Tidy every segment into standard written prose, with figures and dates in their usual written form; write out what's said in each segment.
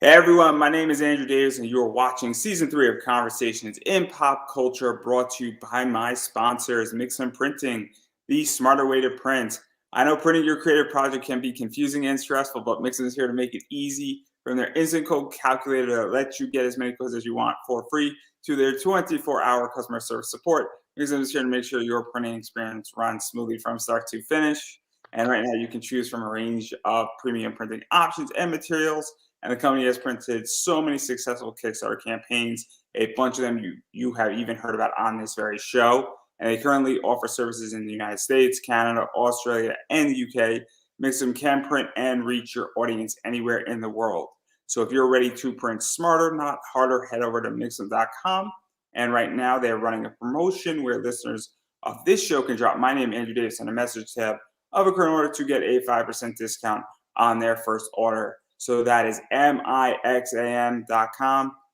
Hey everyone, my name is Andrew Davis, and you are watching season 3 of Conversations in Pop Culture, brought to you by my sponsors, Mix and Printing, the smarter way to print. I know printing your creative project can be confusing and stressful, but Mixon is here to make it easy. From their instant code calculator that lets you get as many codes as you want for free to their 24-hour customer service support, Mixon is here to make sure your printing experience runs smoothly from start to finish. And right now, you can choose from a range of premium printing options and materials, and the company has printed so many successful Kickstarter campaigns. A bunch of them you have even heard about on this very show. And they currently offer services in the United States, Canada, Australia, and the UK. Mixum can print and reach your audience anywhere in the world. So if you're ready to print smarter, not harder, head over to mixum.com. And right now they're running a promotion where listeners of this show can drop my name, Andrew Davis, in a message tab of a current order to get a 5% discount on their first order. So that is mixam.com.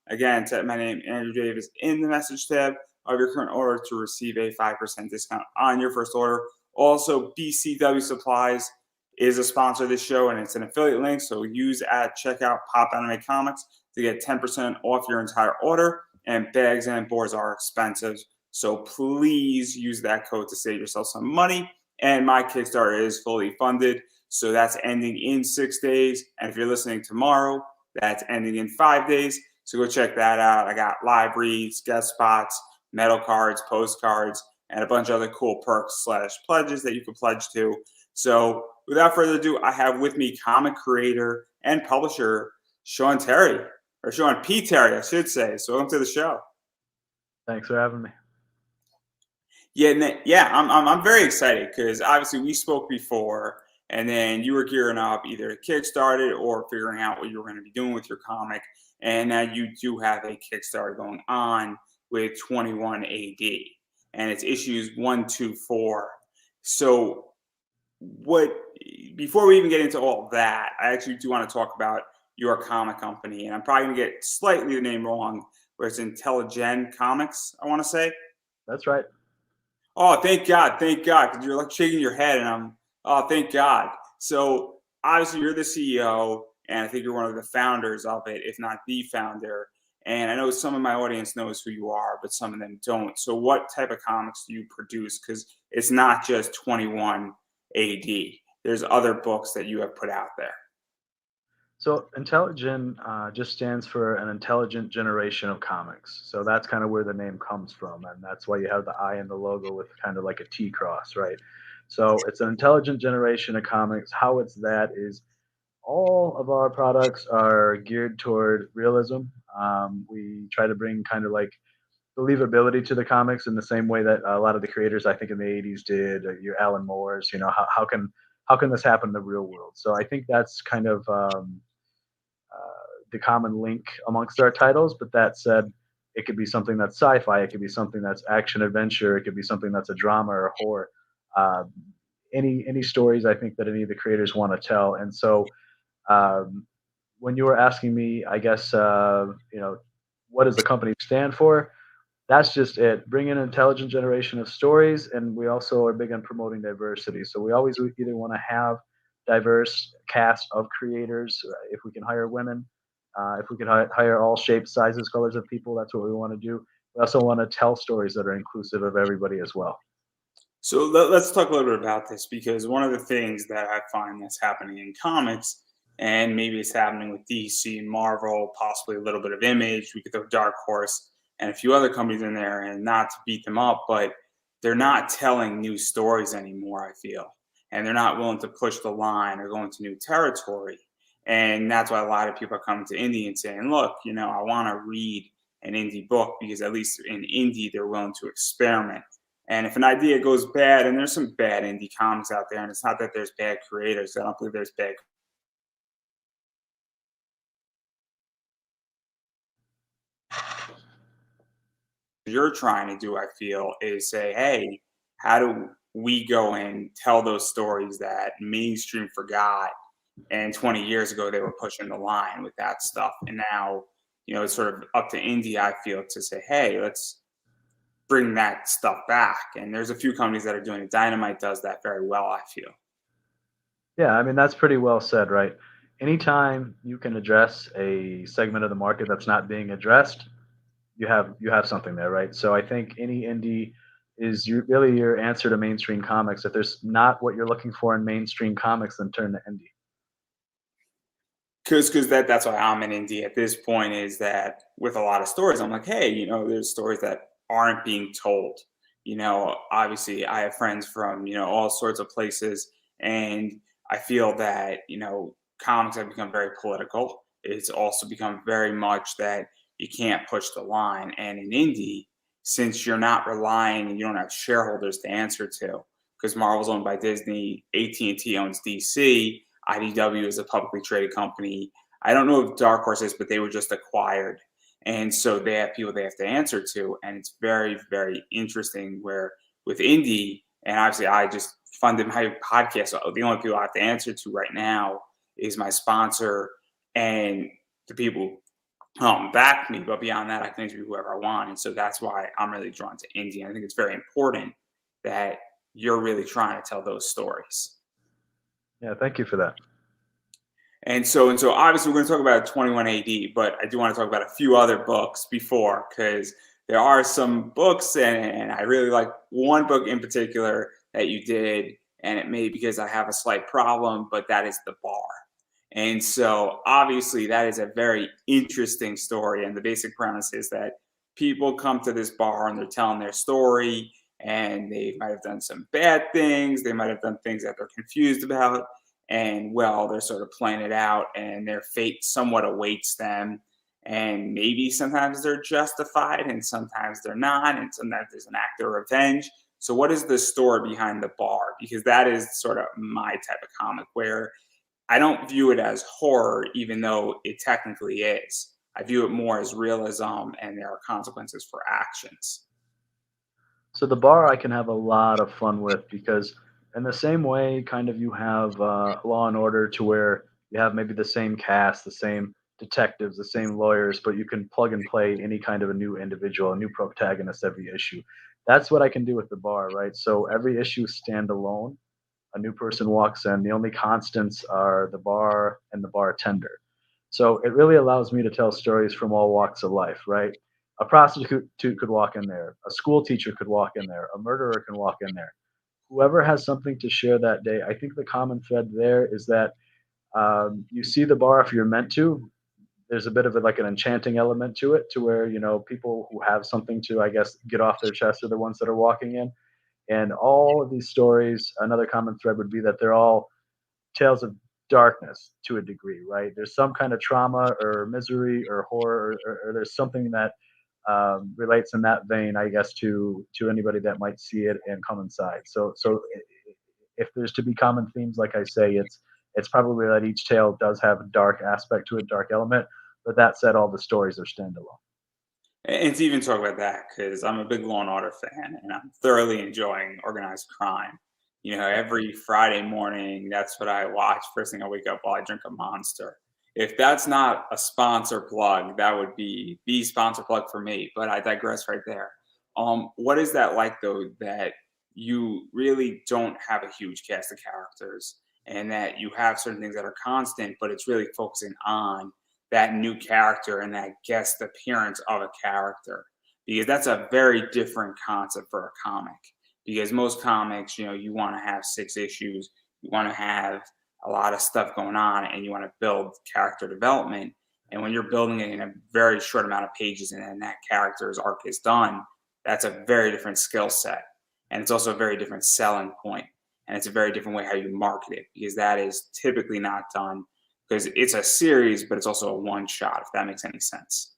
Again, type my name, Andrew Davis, in the message tab of your current order to receive a 5% discount on your first order. Also, BCW Supplies is a sponsor of this show, and it's an affiliate link. So use at checkout Pop Anime Comics to get 10% off your entire order. And bags and boards are expensive, so please use that code to save yourself some money. And my Kickstarter is fully funded. So that's ending in 6 days. And if you're listening tomorrow, that's ending in 5 days. So go check that out. I got live reads, guest spots, metal cards, postcards, and a bunch of other cool perks / pledges that you can pledge to. So without further ado, I have with me comic creator and publisher Sean Terry, or Sean P. Terry, I should say. So welcome to the show. Thanks for having me. Yeah, I'm very excited because obviously we spoke before, and then you were gearing up either to kickstart it or figuring out what you were going to be doing with your comic, and now you do have a Kickstarter going on with 21 AD, and it's issues 1, 2, 4. So, what? Before we even get into all that, I actually do want to talk about your comic company, and I'm probably going to get slightly the name wrong, where it's Intelligent Comics, I want to say. That's right. Oh, thank God, thank God, because you're like shaking your head, and oh, thank God. So obviously, you're the CEO, and I think you're one of the founders of it, if not the founder. And I know some of my audience knows who you are, but some of them don't. So, what type of comics do you produce? Because it's not just 21 AD. There's other books that you have put out there. So Intelligent just stands for an intelligent generation of comics. So that's kind of where the name comes from, and that's why you have the I in the logo with kind of like a T cross, right? So it's an intelligent generation of comics. How it's that is all of our products are geared toward realism. We try to bring kind of like believability to the comics in the same way that a lot of the creators I think in the 80s did. Your Alan Moore's, how can this happen in the real world? So I think that's kind of the common link amongst our titles. But that said, it could be something that's sci-fi, it could be something that's action adventure, it could be something that's a drama or horror. Uh, any stories I think that any of the creators want to tell. And so um, when you were asking me, I guess what does the company stand for? That's just it. Bring in an intelligent generation of stories, and we also are big on promoting diversity. So we always either want to have diverse cast of creators, if we can hire women, if we can hire all shapes, sizes, colors of people. That's what we want to do. We also want to tell stories that are inclusive of everybody as well. So let's talk a little bit about this, because one of the things that I find that's happening in comics, and maybe it's happening with DC and Marvel, possibly a little bit of Image, we could throw Dark Horse and a few other companies in there, and not to beat them up, but they're not telling new stories anymore, I feel. And they're not willing to push the line or go into new territory. And that's why a lot of people are coming to indie and saying, look, I want to read an indie book, because at least in indie, they're willing to experiment. And if an idea goes bad, and there's some bad indie comics out there, and it's not that there's bad creators, I don't believe there's bad. You're trying to do, I feel, is say, hey, how do we go and tell those stories that mainstream forgot? And 20 years ago, they were pushing the line with that stuff. And now, it's sort of up to indie, I feel, to say, hey, let's bring that stuff back. And there's a few companies that are doing it. Dynamite does that very well, I feel. Yeah, I mean that's pretty well said, right? anytime you can address a segment of the market that's not being addressed, you have something there, right? So I think any indie is really your answer to mainstream comics. If there's not what you're looking for in mainstream comics, then turn to indie. Because that's why I'm an indie at this point, is that with a lot of stories, I'm like, hey, there's stories that aren't being told. Obviously, I have friends from all sorts of places, and I feel that comics have become very political. It's also become very much that you can't push the line. And in indie, since you're not relying and you don't have shareholders to answer to, because Marvel's owned by Disney, AT&T owns DC, IDW is a publicly traded company. I don't know if Dark Horse is, but they were just acquired. And so they have people they have to answer to. And it's very, very interesting where with indie, and obviously I just funded my podcast. So the only people I have to answer to right now is my sponsor and the people back me. But beyond that, I can interview whoever I want. And so that's why I'm really drawn to indie. And I think it's very important that you're really trying to tell those stories. Yeah, thank you for that. And so obviously we're going to talk about 21 AD, but I do want to talk about a few other books before, because there are some books, and I really like one book in particular that you did, and it may be because I have a slight problem, but that is The Bar. And so obviously that is a very interesting story, and the basic premise is that people come to this bar and they're telling their story, and they might have done some bad things, they might have done things that they're confused about, and well, they're sort of playing it out, and their fate somewhat awaits them. And maybe sometimes they're justified and sometimes they're not, and sometimes there's an act of revenge. So what is the story behind The Bar? Because that is sort of my type of comic, where I don't view it as horror, even though it technically is. I view it more as realism, and there are consequences for actions. So the bar I can have a lot of fun with because in the same way, kind of you have Law and Order to where you have maybe the same cast, the same detectives, the same lawyers, but you can plug and play any kind of a new individual, a new protagonist every issue. That's what I can do with the bar, right? So every issue stand alone. A new person walks in. The only constants are the bar and the bartender. So it really allows me to tell stories from all walks of life, right? A prostitute could walk in there, a school teacher could walk in there, a murderer can walk in there. Whoever has something to share that day, I think the common thread there is that you see the bar if you're meant to. There's a bit of like an enchanting element to it, to where people who have something to, I guess, get off their chest are the ones that are walking in. And all of these stories, another common thread would be that they're all tales of darkness to a degree, right? There's some kind of trauma or misery or horror, or there's something that relates in that vein, I guess, to anybody that might see it and come inside. So if there's to be common themes, like I say, it's probably that each tale does have a dark aspect to it, dark element. But that said, all the stories are standalone. And to even talk about that, because I'm a big Law and Order fan, and I'm thoroughly enjoying organized crime. Every Friday morning, that's what I watch. First thing I wake up while I drink a Monster. If that's not a sponsor plug, that would be the sponsor plug for me. But I digress right there. What is that like, though, that you really don't have a huge cast of characters, and that you have certain things that are constant, but it's really focusing on that new character and that guest appearance of a character, because that's a very different concept for a comic. Because most comics, you want to have 6 issues, you want to have a lot of stuff going on, and you want to build character development. And when you're building it in a very short amount of pages, and then that character's arc is done, that's a very different skill set, and it's also a very different selling point, and it's a very different way how you market it, because that is typically not done, because it's a series, but it's also a one shot, if that makes any sense.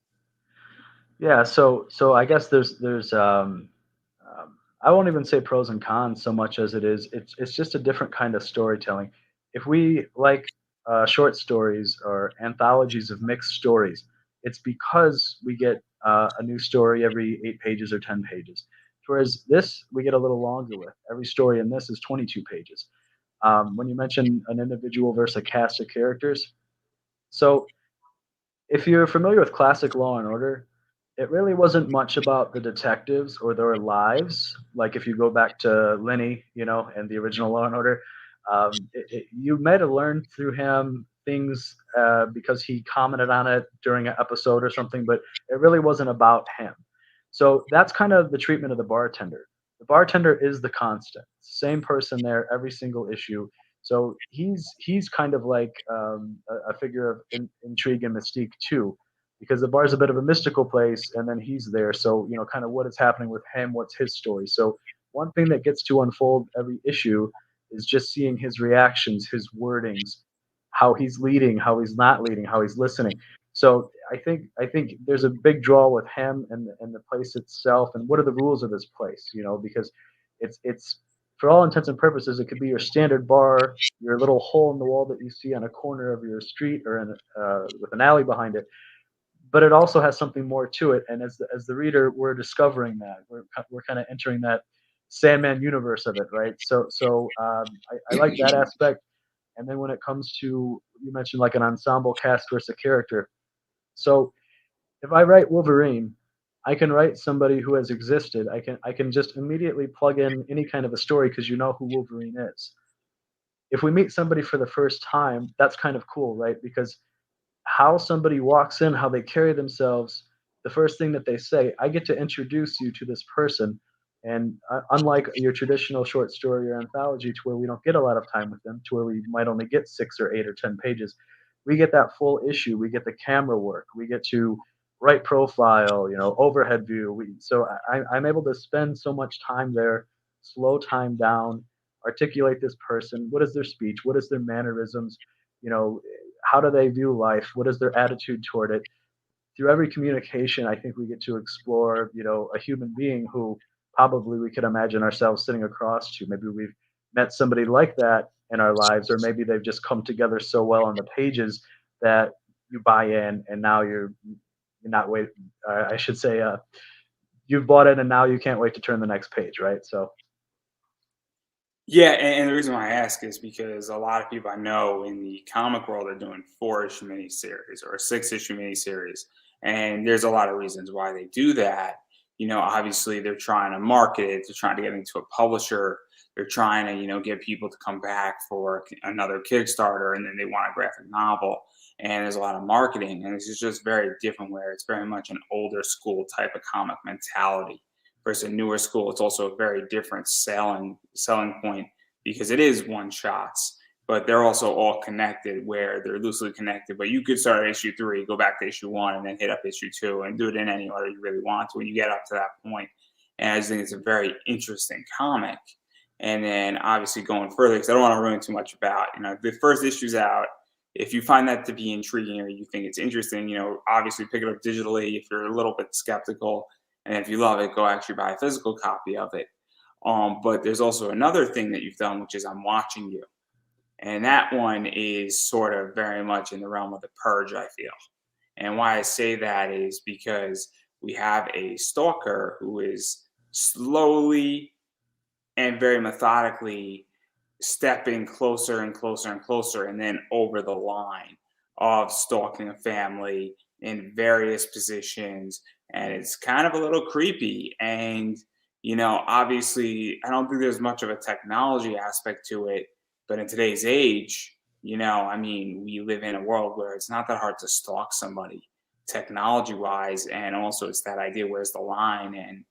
Yeah, so I guess I won't even say pros and cons so much as it's just a different kind of storytelling. If we like short stories or anthologies of mixed stories, it's because we get a new story every 8 pages or 10 pages. Whereas this we get a little longer with. Every story in this is 22 pages. When you mention an individual versus a cast of characters, so if you're familiar with classic Law and Order, it really wasn't much about the detectives or their lives. Like if you go back to Lenny, and the original Law and Order, you might have learned through him things because he commented on it during an episode or something, but it really wasn't about him. So that's kind of the treatment of the bartender. The bartender is the constant, same person there every single issue. So he's kind of like a figure of intrigue and mystique too, because the bar is a bit of a mystical place, and then he's there. So kind of what is happening with him, what's his story. So one thing that gets to unfold every issue is just seeing his reactions, his wordings, how he's leading, how he's not leading, how he's listening. So I think there's a big draw with him and the place itself, and what are the rules of this place, because it's for all intents and purposes, it could be your standard bar, your little hole in the wall that you see on a corner of your street or with an alley behind it, but it also has something more to it. And as the reader, we're discovering that we're kind of entering that Sandman universe of it, right? So I like that aspect. And then when it comes to, you mentioned like an ensemble cast versus a character. So if I write Wolverine, I can write somebody who has existed. I can just immediately plug in any kind of a story because you know who Wolverine is. If we meet somebody for the first time, that's kind of cool, right? Because how somebody walks in, how they carry themselves, the first thing that they say, I get to introduce you to this person. And unlike your traditional short story or anthology, to where we don't get a lot of time with them, to where we might only get 6 or 8 or 10 pages, we get that full issue. We get the camera work. We get to write profile, overhead view. I'm able to spend so much time there, slow time down, articulate this person. What is their speech? What is their mannerisms? You know, how do they view life? What is their attitude toward it? Through every communication, I think we get to explore, a human being who probably we could imagine ourselves sitting across to. Maybe we've met somebody like that in our lives, or maybe they've just come together so well on the pages that you buy in, and now you're not wait. I should say, you've bought it, and now you can't wait to turn the next page, right? So Yeah, and the reason why I ask is because a lot of people I know in the comic world are doing 4 issue miniseries or a 6 issue miniseries, and there's a lot of reasons why they do that. Obviously they're trying to market it, they're trying to get into a publisher, they're trying to get people to come back for another Kickstarter, and then they want a graphic novel, and there's a lot of marketing, and this is just very different where it's very much an older school type of comic mentality versus a newer school. It's also a very different selling point because it is one shots, but they're also all connected where they're loosely connected. But you could start at issue 3, go back to issue 1, and then hit up issue 2 and do it in any order you really want to when you get up to that point. And I just think it's a very interesting comic. And then obviously going further, because I don't want to ruin too much about, the first issue's out. If you find that to be intriguing or you think it's interesting, obviously pick it up digitally if you're a little bit skeptical, and if you love it, go actually buy a physical copy of it. But there's also another thing that you've done, which is I'm Watching You. And that one is sort of very much in the realm of the purge, I feel. And why I say that is because we have a stalker who is slowly and very methodically stepping closer and closer and closer, and then over the line of stalking a family in various positions. And it's kind of a little creepy. And, obviously, I don't think there's much of a technology aspect to it. But in today's age, I mean, we live in a world where it's not that hard to stalk somebody technology wise. And also, it's that idea, where's the line? And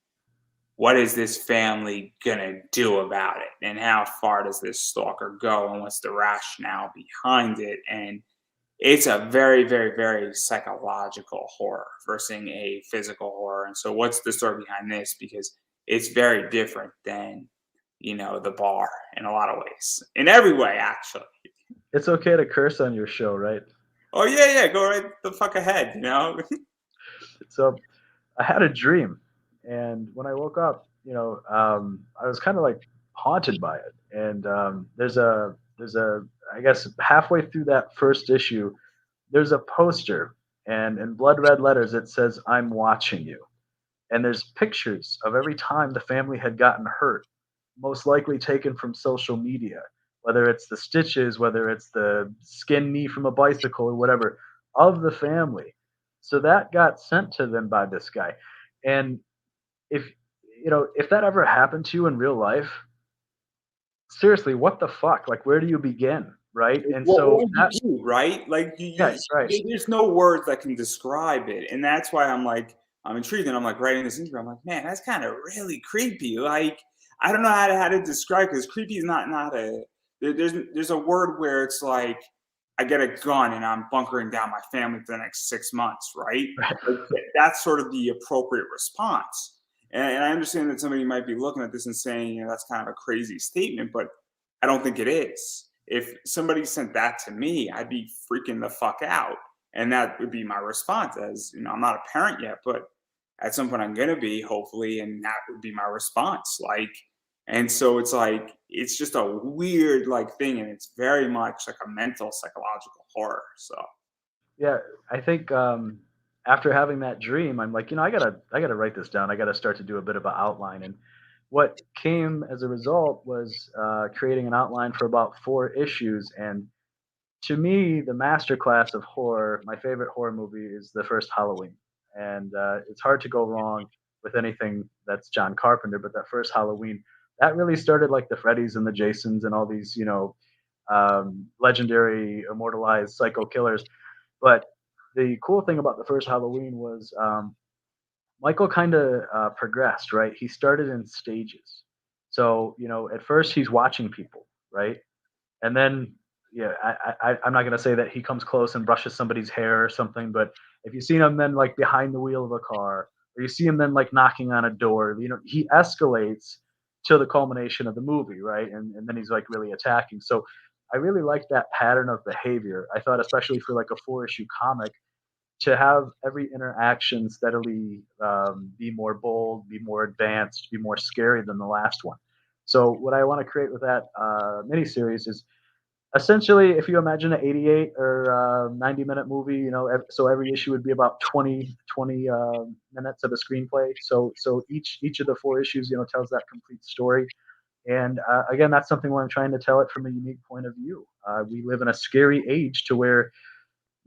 what is this family gonna do about it, and how far does this stalker go, and what's the rationale behind it? And it's a very, very, very psychological horror versus a physical horror. And so what's the story behind this? Because it's very different than the bar in a lot of ways, in every way actually. it's okay to curse on your show, right? Oh yeah, yeah, go right the fuck ahead. So I had a dream, and when I woke up, I was kind of like haunted by it. And there's a I guess halfway through that first issue, there's a poster, and in blood red letters it says, "I'm watching you." And there's pictures of every time the family had gotten hurt, most likely taken from social media, whether it's the stitches, whether it's the skin knee from a bicycle or whatever, of the family. So that got sent to them by this guy. And if if that ever happened to you in real life, seriously, what the fuck? Like, where do you begin? right? And What so would that, you do, right? Like right, right, there's no words that can describe it, and that's why I'm intrigued, and I'm like writing this interview. I'm like, man, that's kind of really creepy. Like I don't know how to describe because creepy is not a there's a word where it's like I get a gun and I'm bunkering down my family for the next 6 months, right? right. Like, that's sort of the appropriate response. And I understand that somebody might be looking at this and saying, that's kind of a crazy statement, but I don't think it is. If somebody sent that to me, I'd be freaking the fuck out. And that would be my response. As I'm not a parent yet, but at some point I'm gonna be, hopefully, and that would be my response. Like, and so it's like it's just a weird like thing, and it's very much like a mental psychological horror. So Yeah, I think after having that dream, I'm like, I gotta write this down. I gotta start to do a bit of an outline. And what came as a result was creating an outline for about 4 issues. And to me, the masterclass of horror, my favorite horror movie is the first Halloween. And it's hard to go wrong with anything that's John Carpenter, but that first Halloween, that really started like the Freddys and the Jasons and all these, legendary immortalized psycho killers. But the cool thing about the first Halloween was Michael kind of progressed, right? He started in stages. So, at first he's watching people, right? And then, yeah, I'm not gonna say that he comes close and brushes somebody's hair or something, but if you see him then like behind the wheel of a car, or you see him then like knocking on a door, he escalates to the culmination of the movie, right? And then he's like really attacking. So I really like that pattern of behavior. I thought, especially for like a 4 issue comic, to have every interaction steadily be more bold, be more advanced, be more scary than the last one. So what I want to create with that miniseries is essentially, if you imagine an 88 or 90-minute movie, so every issue would be about 20 minutes of a screenplay. So each of the 4 issues, tells that complete story. And again, that's something where I'm trying to tell it from a unique point of view. We live in a scary age to where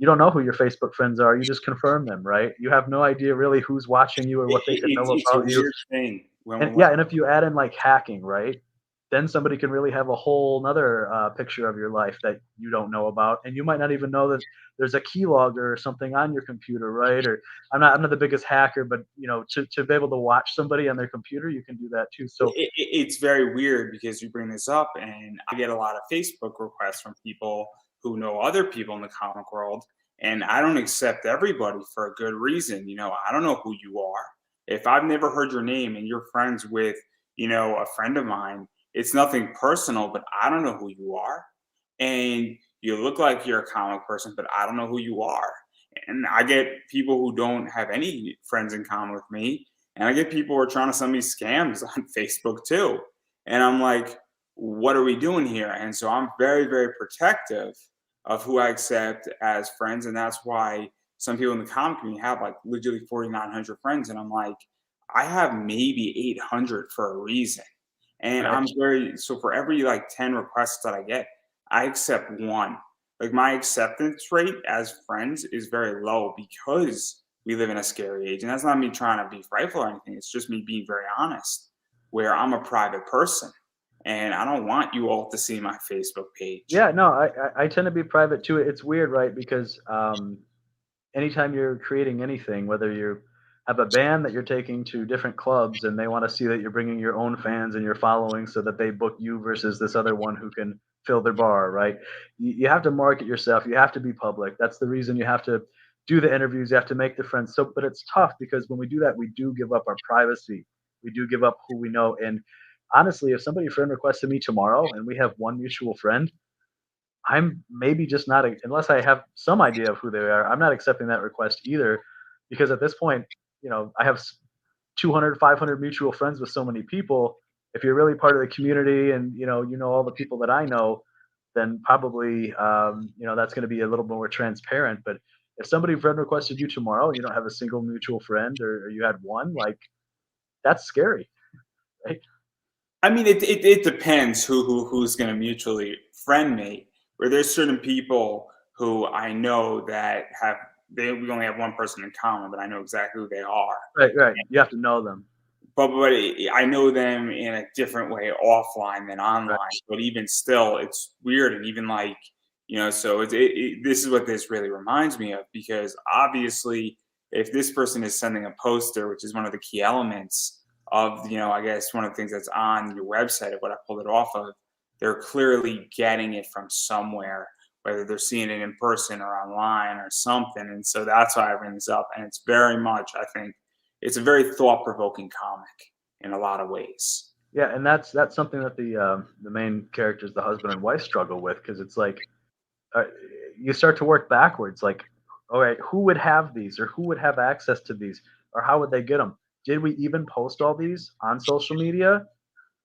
you don't know who your Facebook friends are. You just confirm them, right? You have no idea really who's watching you or what they could know it's a about you. weird thing And when yeah, and if you add in like hacking, right? Then somebody can really have a whole another picture of your life that you don't know about, and you might not even know that there's a keylogger or something on your computer, right? Or I'm not the biggest hacker, but to be able to watch somebody on their computer, you can do that too. So it's very weird because you bring this up, and I get a lot of Facebook requests from people who know other people in the comic world, and I don't accept everybody for a good reason. I don't know who you are. If I've never heard your name and you're friends with, a friend of mine, it's nothing personal, but I don't know who you are. And you look like you're a comic person, but I don't know who you are. And I get people who don't have any friends in common with me, and I get people who are trying to send me scams on Facebook too. And I'm like, what are we doing here? And so I'm very, very protective of who I accept as friends. And that's why some people in the comic community have like literally 4,900 friends. And I'm like, I have maybe 800 for a reason. And right. so for every like 10 requests that I get, I accept one. Like my acceptance rate as friends is very low because we live in a scary age. And that's not me trying to be frightful or anything. It's just me being very honest, where I'm a private person and I don't want you all to see my Facebook page. Yeah, no, I tend to be private too. It's weird, right? Because anytime you're creating anything, whether you have a band that you're taking to different clubs and they want to see that you're bringing your own fans and your following so that they book you versus this other one who can fill their bar, right? You have to market yourself. You have to be public. That's the reason you have to do the interviews. You have to make the friends. So, but it's tough because when we do that, we do give up our privacy. We do give up who we know. And honestly, if somebody friend requested me tomorrow and we have one mutual friend, I'm maybe just not, unless I have some idea of who they are, I'm not accepting that request either, because at this point, I have 200, 500 mutual friends with so many people. If you're really part of the community and you know all the people that I know, then probably that's going to be a little more transparent. But if somebody friend requested you tomorrow and you don't have a single mutual friend, or you had one, like, that's scary, right? I mean, it depends who's going to mutually friend me. Where there's certain people who I know that we only have one person in common, but I know exactly who they are. Right, right. You have to know them. But I know them in a different way offline than Right. online. But even still, it's weird. And even like So this is what this really reminds me of, because obviously, if this person is sending a poster, which is one of the key elements of, I guess one of the things that's on your website of what I pulled it off of, they're clearly getting it from somewhere, whether they're seeing it in person or online or something. And so that's why I bring this up. And it's very much, I think, it's a very thought provoking comic in a lot of ways. Yeah, and that's something that the main characters, the husband and wife, struggle with, because it's like uh, you start to work backwards. Like, all right, who would have these, or who would have access to these, or how would they get them? Did we even post all these on social media,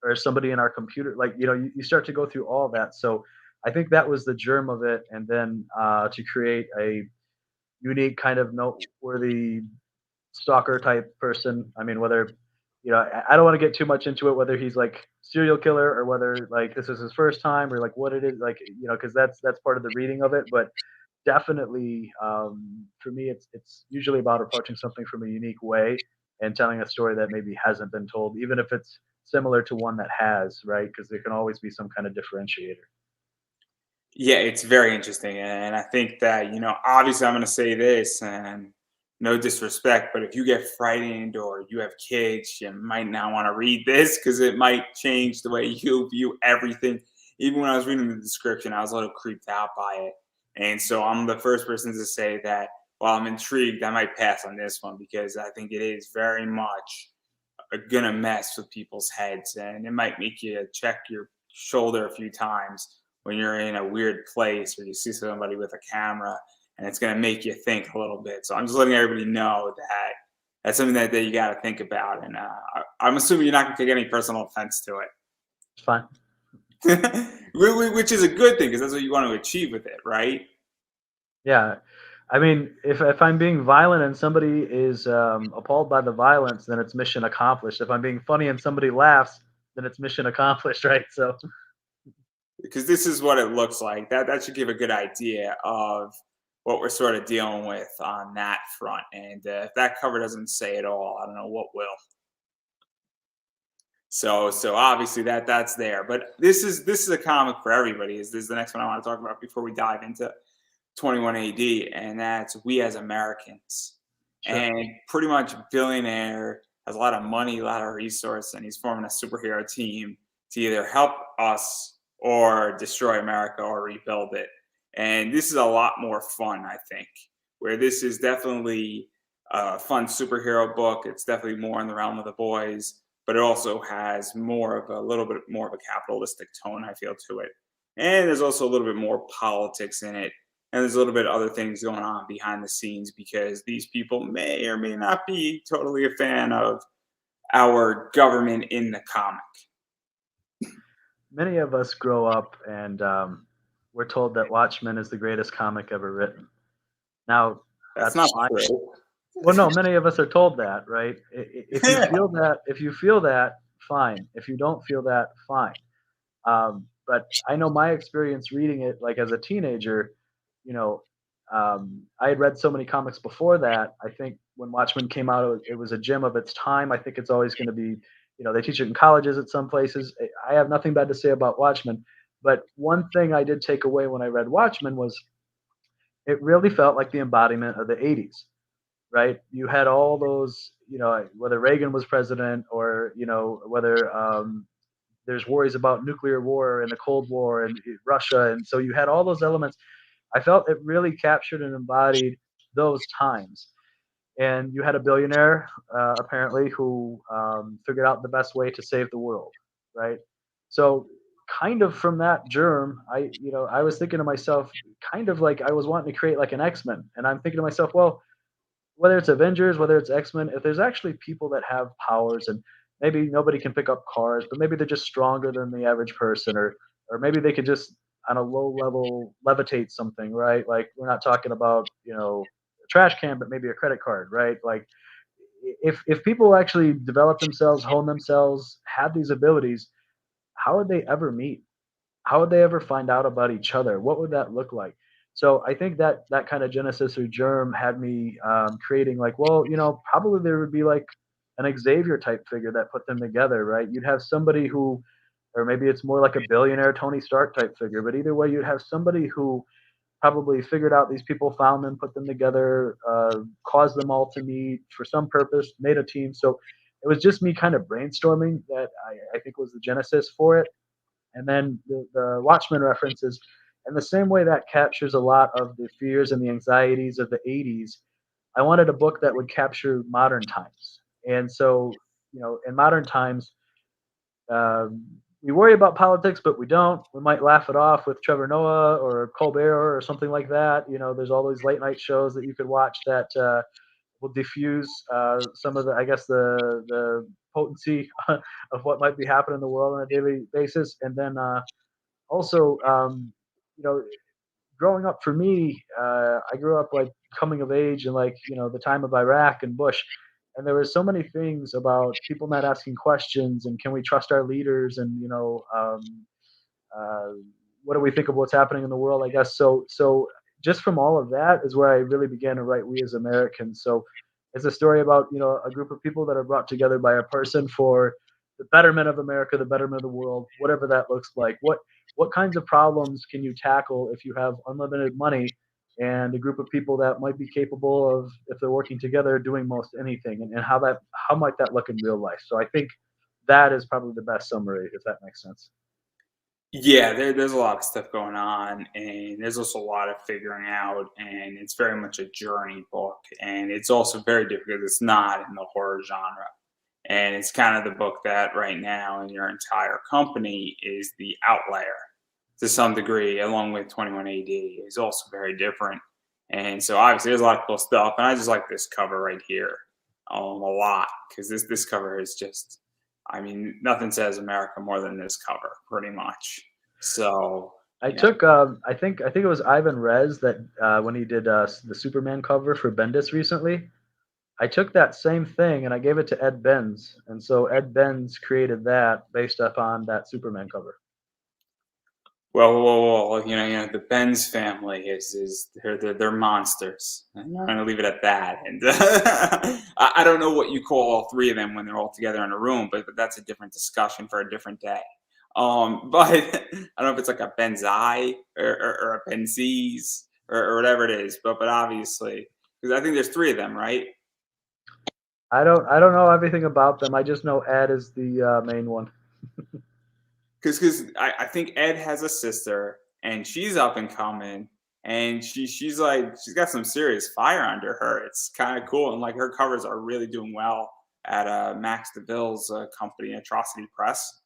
or somebody in our computer? Like, you start to go through all that. So I think that was the germ of it, and then to create a unique kind of noteworthy stalker type person. I mean, whether I don't want to get too much into it, whether he's like serial killer, or whether like this is his first time, or like what it is, like because that's part of the reading of it. But definitely, for me, it's usually about approaching something from a unique way and telling a story that maybe hasn't been told, even if it's similar to one that has, right? Because there can always be some kind of differentiator. Yeah, it's very interesting. And I think that, obviously I'm going to say this, and no disrespect, but if you get frightened or you have kids, you might not want to read this because it might change the way you view everything. Even when I was reading the description, I was a little creeped out by it. And so I'm the first person to say that while I'm intrigued, I might pass on this one because I think it is very much gonna mess with people's heads, and it might make you check your shoulder a few times when you're in a weird place or you see somebody with a camera, and it's gonna make you think a little bit. So I'm just letting everybody know that that's something that you got to think about, and I'm assuming you're not gonna take any personal offense to It's fine. it, which is a good thing because that's what you want to achieve with it, right? Yeah. I mean, if I'm being violent and somebody is appalled by the violence, then it's mission accomplished. If I'm being funny and somebody laughs, then it's mission accomplished, right? So Because this is what it looks like. That should give a good idea of what we're sort of dealing with on that front. And if that cover doesn't say it all, I don't know what will. So obviously that's there. But this is a comic for everybody. Is this is the next one I want to talk about before we dive into 21 AD, and that's We as Americans. sure. And pretty much billionaire has a lot of money, a lot of resource, and he's forming a superhero team to either help us or destroy America or rebuild it. And this is a lot more fun, I think, where this is definitely a fun superhero book. It's definitely more in the realm of the boys, but it also has more of a little bit more of a capitalistic tone, I feel, to it. And there's also a little bit more politics in it, and there's a little bit of other things going on behind the scenes because these people may or may not be totally a fan of our government in the comic. Many of us grow up and we're told that Watchmen is the greatest comic ever written. Now, That's that's not fine. true. Well, no, many of us are told that, right? If you feel that, fine. If you don't feel that, fine. But I know my experience reading it, like as a teenager, you know, I had read so many comics before that. I think when Watchmen came out, it was a gem of its time. I think it's always going to be, they teach it in colleges at some places. I have nothing bad to say about Watchmen. But one thing I did take away when I read Watchmen was it really felt like the embodiment of the 80s, right? You had all those, whether Reagan was president, or, whether there's worries about nuclear war and the Cold War and Russia. And so you had all those elements. I felt it really captured and embodied those times. And you had a billionaire, apparently, who figured out the best way to save the world, right? So, kind of from that germ, I was thinking to myself, kind of like I was wanting to create like an X-Men, and I'm thinking to myself, well, whether it's Avengers, whether it's X-Men, if there's actually people that have powers, and maybe nobody can pick up cars, but maybe they're just stronger than the average person, or maybe they could just on a low level levitate something, right? Like we're not talking about, a trash can, but maybe a credit card, right? Like if people actually develop themselves, hone themselves, have these abilities, how would they ever meet? How would they ever find out about each other? What would that look like? So I think that kind of genesis or germ had me creating like, well, probably there would be like an Xavier type figure that put them together, right? You'd have somebody who, or maybe it's more like a billionaire Tony Stark type figure, but either way, you'd have somebody who probably figured out these people, found them, put them together, caused them all to meet for some purpose, made a team. So it was just me kind of brainstorming that I think was the genesis for it. And then the Watchmen references, in the same way that captures a lot of the fears and the anxieties of the 80s, I wanted a book that would capture modern times. And so, in modern times, um, we worry about politics, but we don't. We might laugh it off with Trevor Noah or Colbert or something like that. There's all these late night shows that you could watch that will diffuse some of the, I guess, the potency of what might be happening in the world on a daily basis. And then also, you know, growing up for me, I grew up like coming of age and like the time of Iraq and Bush, and there were so many things about people not asking questions and can we trust our leaders and uh, what do we think of what's happening in the world? I guess so. Just from all of that is where I really began to write We as Americans. So it's a story about a group of people that are brought together by a person for the betterment of America, the betterment of the world, whatever that looks like. What kinds of problems can you tackle if you have unlimited money and a group of people that might be capable of, if they're working together, doing most anything, and how might that look in real life? So I think that is probably the best summary, if that makes sense. Yeah, there's a lot of stuff going on, and there's also a lot of figuring out, and it's very much a journey book, and it's also very different because it's not in the horror genre, and it's kind of the book that right now in your entire company is the outlier to some degree, along with 21 AD is also very different, and so obviously there's a lot of cool stuff, and I just like this cover right here, a lot because this cover is just, I mean, nothing says America more than this cover, pretty much. So, I you know, took, I think it was Ivan Rez that when he did the Superman cover for Bendis recently. I took that same thing and I gave it to Ed Benz, and so Ed Benz created that based upon that Superman cover. well, the Benz family is they're monsters. And I'm gonna leave it at that. And I don't know what you call all three of them when they're all together in a room, but that's a different discussion for a different day. But I don't know if it's like a Benzai or a Benzies or whatever it is, but obviously because I think there's three of them, right? I don't know everything about them. I just know Ed is the main one. Because I think Ed has a sister and she's up and coming and she's like she's got some serious fire under her. It's kind of cool and like her covers are really doing well at Max DeVille's company Atrocity Press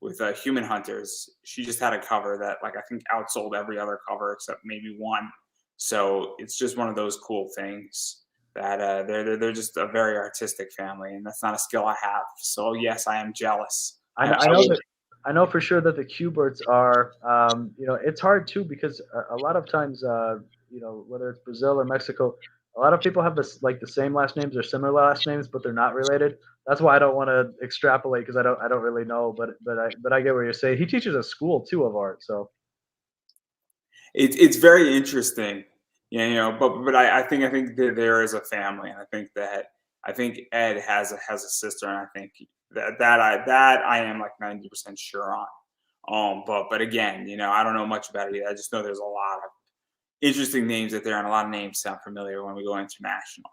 with Human Hunters. She just had a cover that like I think outsold every other cover except maybe one. So it's just one of those cool things that they're just a very artistic family and that's not a skill I have. So yes, I am jealous. I know that I know for sure that the Q-Berts are. It's hard too because a lot of times, whether it's Brazil or Mexico, a lot of people have the same last names or similar last names, but they're not related. That's why I don't want to extrapolate because I don't really know, but I get what you're saying. He teaches a school too of art, so it's very interesting, But I think that there is a family, and I think Ed has a sister, and I think that I am like 90% sure on. But again, I don't know much about it either. I just know there's a lot of interesting names out there, and a lot of names sound familiar when we go international.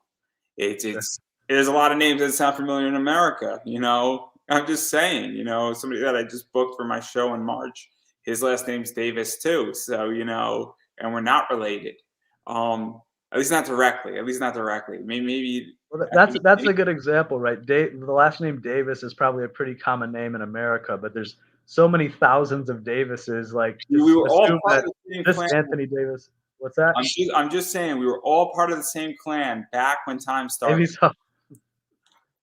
sure. It's there's a lot of names that sound familiar in America. I'm just saying. Somebody that I just booked for my show in March. His last name's Davis too. So and we're not related. At least not directly. At least not directly. Maybe. Well, that's a good example, right? The last name Davis is probably a pretty common name in America, but there's so many thousands of Davises. Like, We just were all assume part that of the same this clan. Anthony Davis. What's that? I'm just saying we were all part of the same clan back when time Maybe started. so.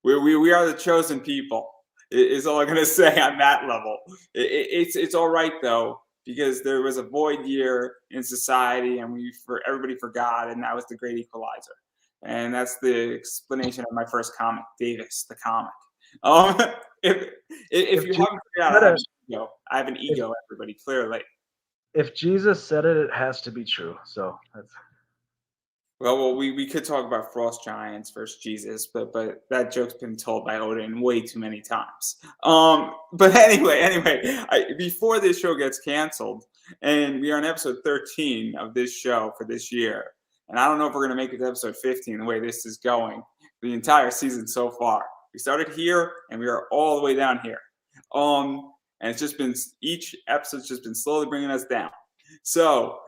We are the chosen people. Is all I'm gonna say on that level. It's all right though because there was a void year in society and everybody forgot and that was the Great Equalizer. And that's the explanation of my first comic, Davis the comic. Um, if If you Jesus haven't figured out, said it, I have an if, ego. Everybody, clearly. if Jesus said it, it has to be true. So that's Well, we could talk about Frost Giants versus Jesus, but that joke's been told by Odin way too many times. But anyway, before this show gets canceled, And we are on episode 13 of this show for this year. And I don't know if we're going to make it to episode 15 the way this is going the entire season so far. We started here and we are all the way down here. And it's just been, each episode's just been slowly bringing us down. So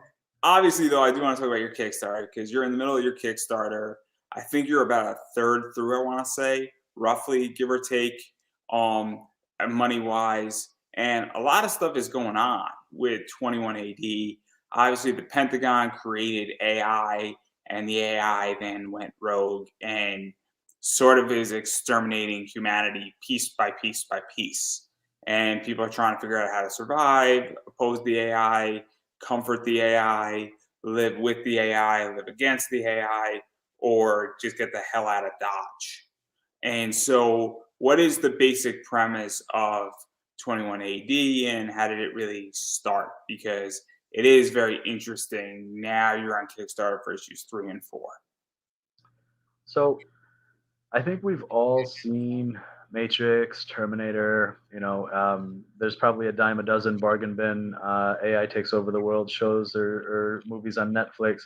obviously, though, I do want to talk about your Kickstarter because you're in the middle of your Kickstarter. I think you're about a third through, I want to say, roughly, give or take, money wise. And a lot of stuff is going on with 21 AD. Obviously, the Pentagon created AI, and the AI then went rogue and sort of is exterminating humanity piece by piece by piece. And people are trying to figure out how to survive, oppose the AI, comfort the AI, live with the AI, live against the AI, or just get the hell out of Dodge. And so, what is the basic premise of 21 AD and how did it really start? Because it is very interesting. Now you're on Kickstarter for issues 3 and 4. So I think we've all seen Matrix, Terminator. There's probably a dime a dozen bargain bin AI takes over the world shows or movies on Netflix.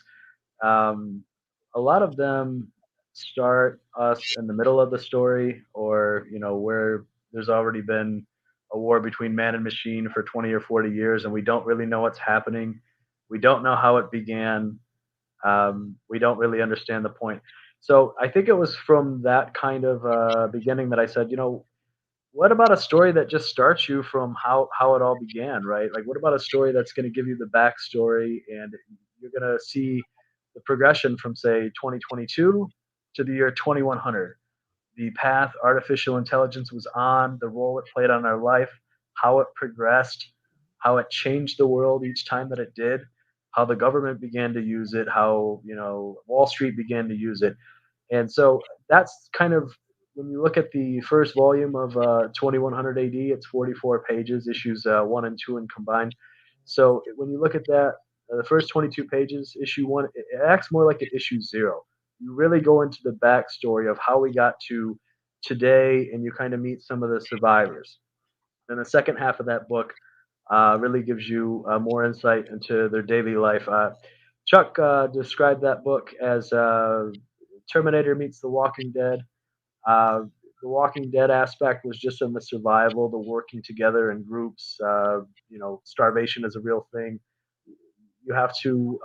A lot of them start us in the middle of the story, or where there's already been a war between man and machine for 20 or 40 years, and we don't really know what's happening. We don't know how it began. We don't really understand the point. So I think it was from that kind of beginning that I said, what about a story that just starts you from how it all began, right? Like, what about a story that's going to give you the backstory and you're going to see the progression from, say, 2022 to the year 2100, the path artificial intelligence was on, the role it played on our life, how it progressed, how it changed the world each time that it did, how the government began to use it, how Wall Street began to use it. And so that's kind of, when you look at the first volume of 2100 AD, it's 44 pages, issues 1 and 2 and combined. So when you look at that, the first 22 pages, issue 1, it acts more like an issue 0. You really go into the backstory of how we got to today, and you kind of meet some of the survivors. And the second half of that book really gives you more insight into their daily life. Chuck described that book as Terminator meets The Walking Dead. Uh, the Walking Dead aspect was just in the survival, the working together in groups. Starvation is a real thing. You have to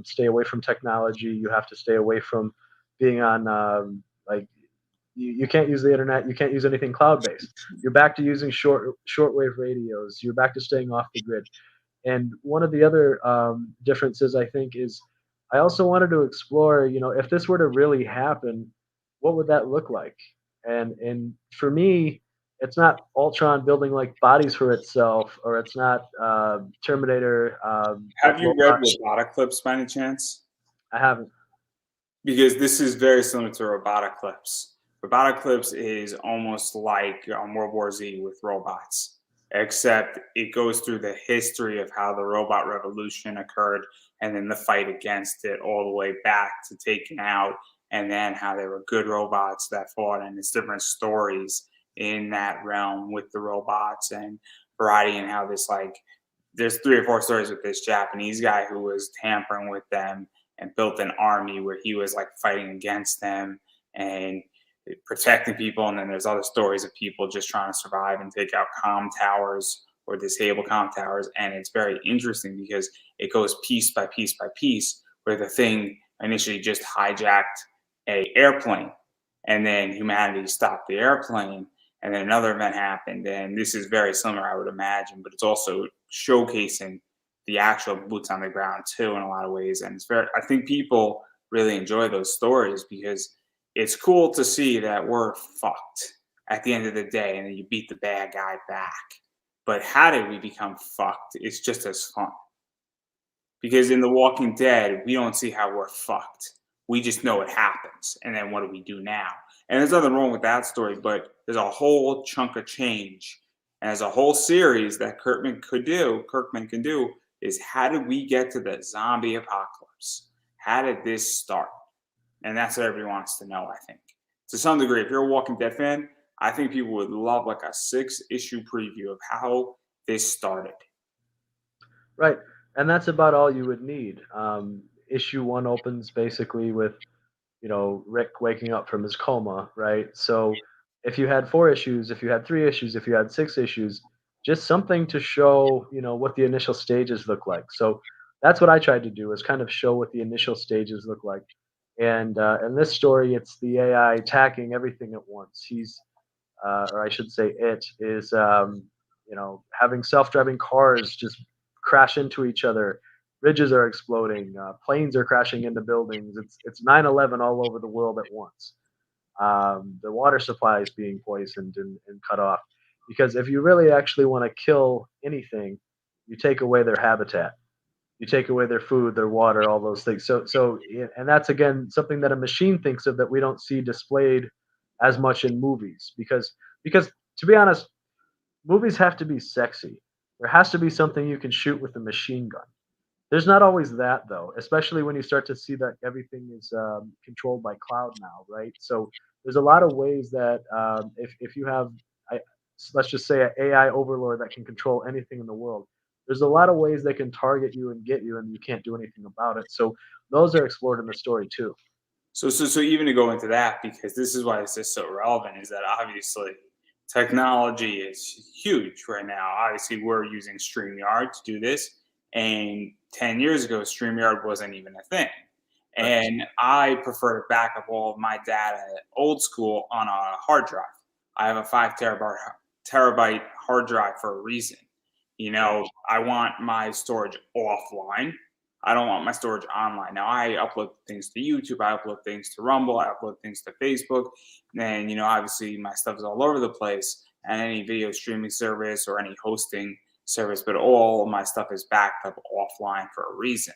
stay away from technology. You have to stay away from being on like you can't use the internet. You can't use anything cloud based. You're back to using shortwave radios. You're back to staying off the grid. And one of the other differences, I think, is I also wanted to explore, if this were to really happen, what would that look like? And for me, it's not Ultron building like bodies for itself, or it's not Terminator. Have you read Robots. Roboticlips by any chance? I haven't. Because this is very similar to Roboticlips. Roboticlips is almost like World War Z with robots, except it goes through the history of how the robot revolution occurred and then the fight against it all the way back to taking out, and then how there were good robots that fought, and it's different stories in that realm with the robots and variety, and how this, like, there's 3 or 4 stories with this Japanese guy who was tampering with them and built an army where he was like fighting against them and protecting people. And then there's other stories of people just trying to survive and take out comm towers or disable comm towers. And it's very interesting because it goes piece by piece by piece, where the thing initially just hijacked a airplane, and then humanity stopped the airplane, and then another event happened. And this is very similar, I would imagine, but it's also showcasing the actual boots on the ground too in a lot of ways. And I think people really enjoy those stories because it's cool to see that we're fucked at the end of the day, and then you beat the bad guy back. But how did we become fucked? It's just as fun. Because in The Walking Dead, we don't see how we're fucked. We just know it happens. And then what do we do now? And there's nothing wrong with that story, but there's a whole chunk of change. And there's a whole series that Kirkman can do, is how did we get to the zombie apocalypse? How did this start? And that's what everybody wants to know, I think. To some degree, if you're a Walking Dead fan, I think people would love like a 6-issue preview of how this started. Right. and that's about all you would need. Issue one opens basically with Rick waking up from his coma, right? So if you had four issues, if you had three issues, if you had six issues, just something to show, what the initial stages look like. So that's what I tried to do is kind of show what the initial stages look like. And in this story, it's the AI attacking everything at once. Or I should say, it is, having self-driving cars just crash into each other. Bridges are exploding. Planes are crashing into buildings. It's 9/11 all over the world at once. The water supply is being poisoned and cut off. Because if you really actually want to kill anything, you take away their habitat, you take away their food, their water, all those things. And that's again something that a machine thinks of that we don't see displayed as much in movies. Because to be honest, movies have to be sexy. There has to be something you can shoot with a machine gun. There's not always that though, especially when you start to see that everything is controlled by cloud now, right? So there's a lot of ways that if you have, I, let's just say, an AI overlord that can control anything in the world, there's a lot of ways they can target you and get you, and you can't do anything about it. So those are explored in the story too. So even to go into that, because this is why this is so relevant, is that obviously technology is huge right now. Obviously, we're using StreamYard to do this, and 10 years ago, StreamYard wasn't even a thing. Right. And I prefer to back up all of my data old school on a hard drive. I have a 5 terabyte hard drive for a reason. Right. I want my storage offline. I don't want my storage online. Now I upload things to YouTube, I upload things to Rumble, I upload things to Facebook. And obviously my stuff is all over the place and any video streaming service or any hosting service, but all of my stuff is backed up offline for a reason.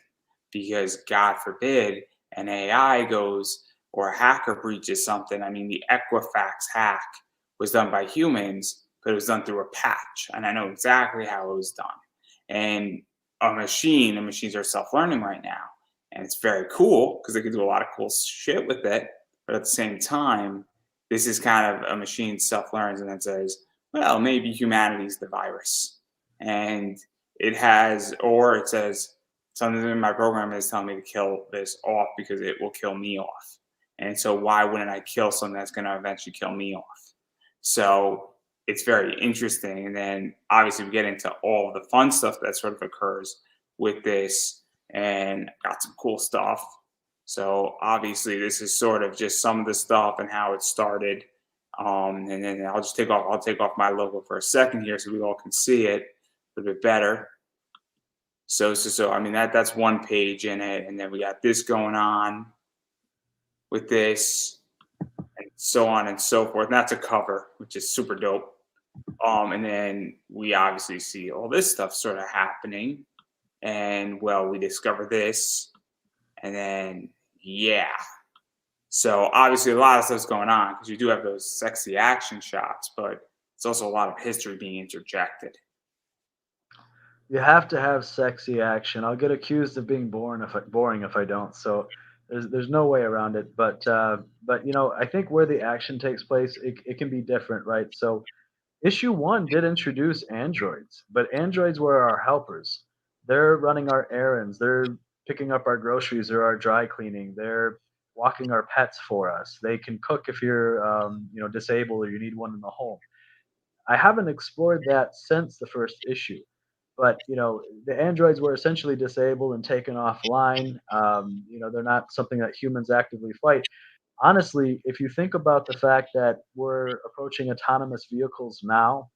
Because God forbid an AI goes or a hacker breaches something. I mean, the Equifax hack was done by humans, but it was done through a patch. And I know exactly how it was done. And the machines are self-learning right now, and it's very cool because they can do a lot of cool shit with it. But at the same time, this is kind of a machine self-learns and then says, well, maybe humanity's the virus. And it says something in my program is telling me to kill this off because it will kill me off. And so why wouldn't I kill something that's going to eventually kill me off? So it's very interesting. And then obviously we get into all of the fun stuff that sort of occurs with this and got some cool stuff. So obviously this is sort of just some of the stuff and how it started. And then I'll take off my logo for a second here so we all can see it a little bit better. So I mean that's one page in it, and then we got this going on with this and so on and so forth. And that's a cover, which is super dope. And then we obviously see all this stuff sort of happening. And well, we discover this. And then, yeah. So obviously a lot of stuff's going on because you do have those sexy action shots, but it's also a lot of history being interjected. You have to have sexy action. I'll get accused of being boring if I don't. So there's no way around it. But I think where the action takes place, it can be different, right? So issue one did introduce androids, but androids were our helpers. They're running our errands. They're picking up our groceries or our dry cleaning. They're walking our pets for us. They can cook if you're disabled or you need one in the home. I haven't explored that since the first issue, but the androids were essentially disabled and taken offline. They're not something that humans actively fight. Honestly, if you think about the fact that we're approaching autonomous vehicles now,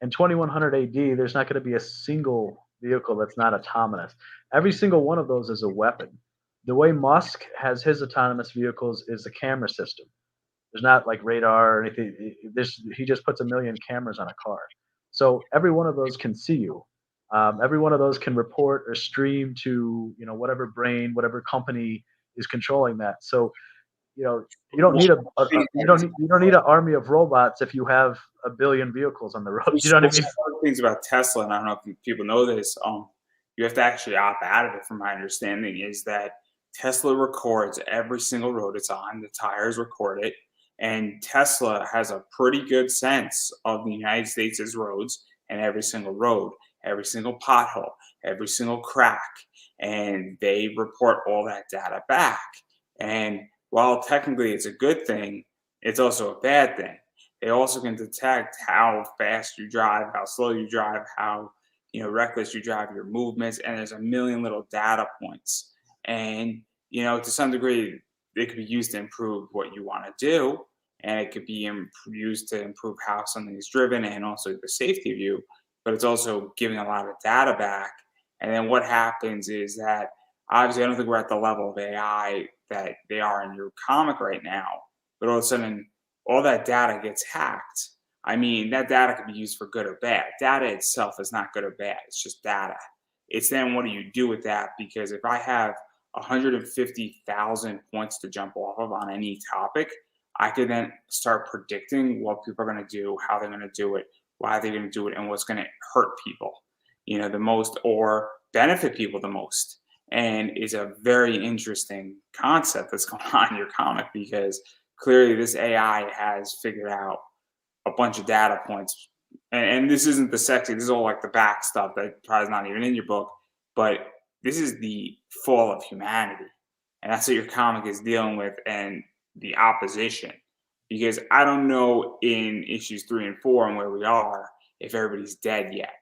in 2100 AD, there's not going to be a single vehicle that's not autonomous. Every single one of those is a weapon. The way Musk has his autonomous vehicles is a camera system. There's not like radar or anything. He just puts a million cameras on a car. So every one of those can see you. Every one of those can report or stream to whatever brain, whatever company is controlling that. So you don't need you don't need an army of robots if you have a billion vehicles on the road. You know what I mean? One of the things about Tesla, and I don't know if people know this, you have to actually opt out of it, from my understanding, is that Tesla records every single road it's on. The tires record it. And Tesla has a pretty good sense of the United States' roads and every single road, every single pothole, every single crack, and they report all that data back. And while technically it's a good thing, it's also a bad thing. They also can detect how fast you drive, how slow you drive, how reckless you drive, your movements, and there's a million little data points. And to some degree, it could be used to improve what you want to do, and it could be used to improve how something is driven and also the safety of you. But it's also giving a lot of data back. And then what happens is that obviously I don't think we're at the level of AI that they are in your comic right now. But all of a sudden, all that data gets hacked. I mean, that data can be used for good or bad. Data itself is not good or bad. It's just data. It's then what do you do with that? Because if I have 150,000 points to jump off of on any topic, I could then start predicting what people are going to do, how they're going to do it, why they're going to do it, and what's going to hurt people, the most or benefit people the most. And it's a very interesting concept that's going on in your comic because clearly this AI has figured out a bunch of data points. And this isn't the sexy, this is all like the back stuff that probably is not even in your book, but this is the fall of humanity. And that's what your comic is dealing with and the opposition. Because I don't know in issues 3 and 4 and where we are if everybody's dead yet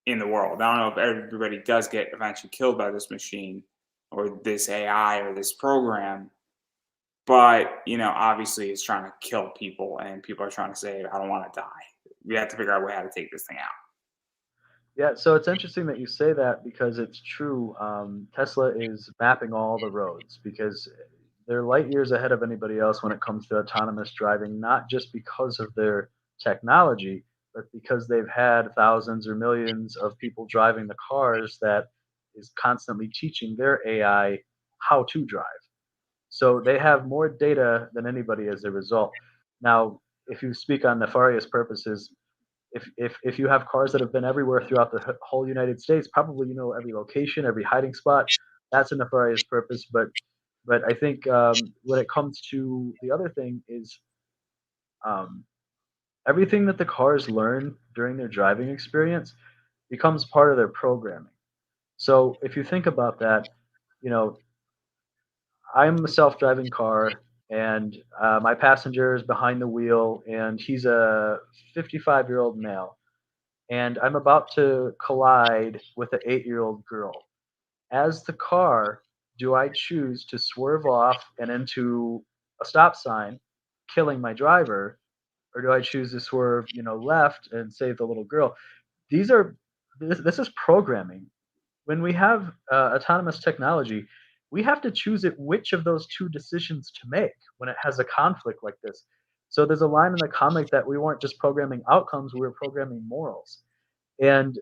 in the world. I don't know if everybody does get eventually killed by this machine or this AI or this program, but obviously it's trying to kill people and people are trying to say, I don't want to die. We have to figure out a way how to take this thing out. Yeah, so it's interesting that you say that because it's true. Tesla is mapping all the roads because they're light years ahead of anybody else when it comes to autonomous driving, not just because of their technology, but because they've had thousands or millions of people driving the cars that is constantly teaching their AI how to drive. So they have more data than anybody as a result. Now, if you speak on nefarious purposes, if you have cars that have been everywhere throughout the whole United States, probably you know every location, every hiding spot. That's a nefarious purpose. But I think when it comes to the other thing is um, everything that the cars learn during their driving experience becomes part of their programming. So if you think about that, you know, I'm a self-driving car, and my passenger is behind the wheel, and he's a 55-year-old male, and I'm about to collide with an 8-year-old girl. As the car, do I choose to swerve off and into a stop sign, killing my driver, or do I choose to swerve, left and save the little girl? These are this is programming. When we have autonomous technology, we have to choose it which of those two decisions to make when it has a conflict like this. So there's a line in the comic that we weren't just programming outcomes; we were programming morals. And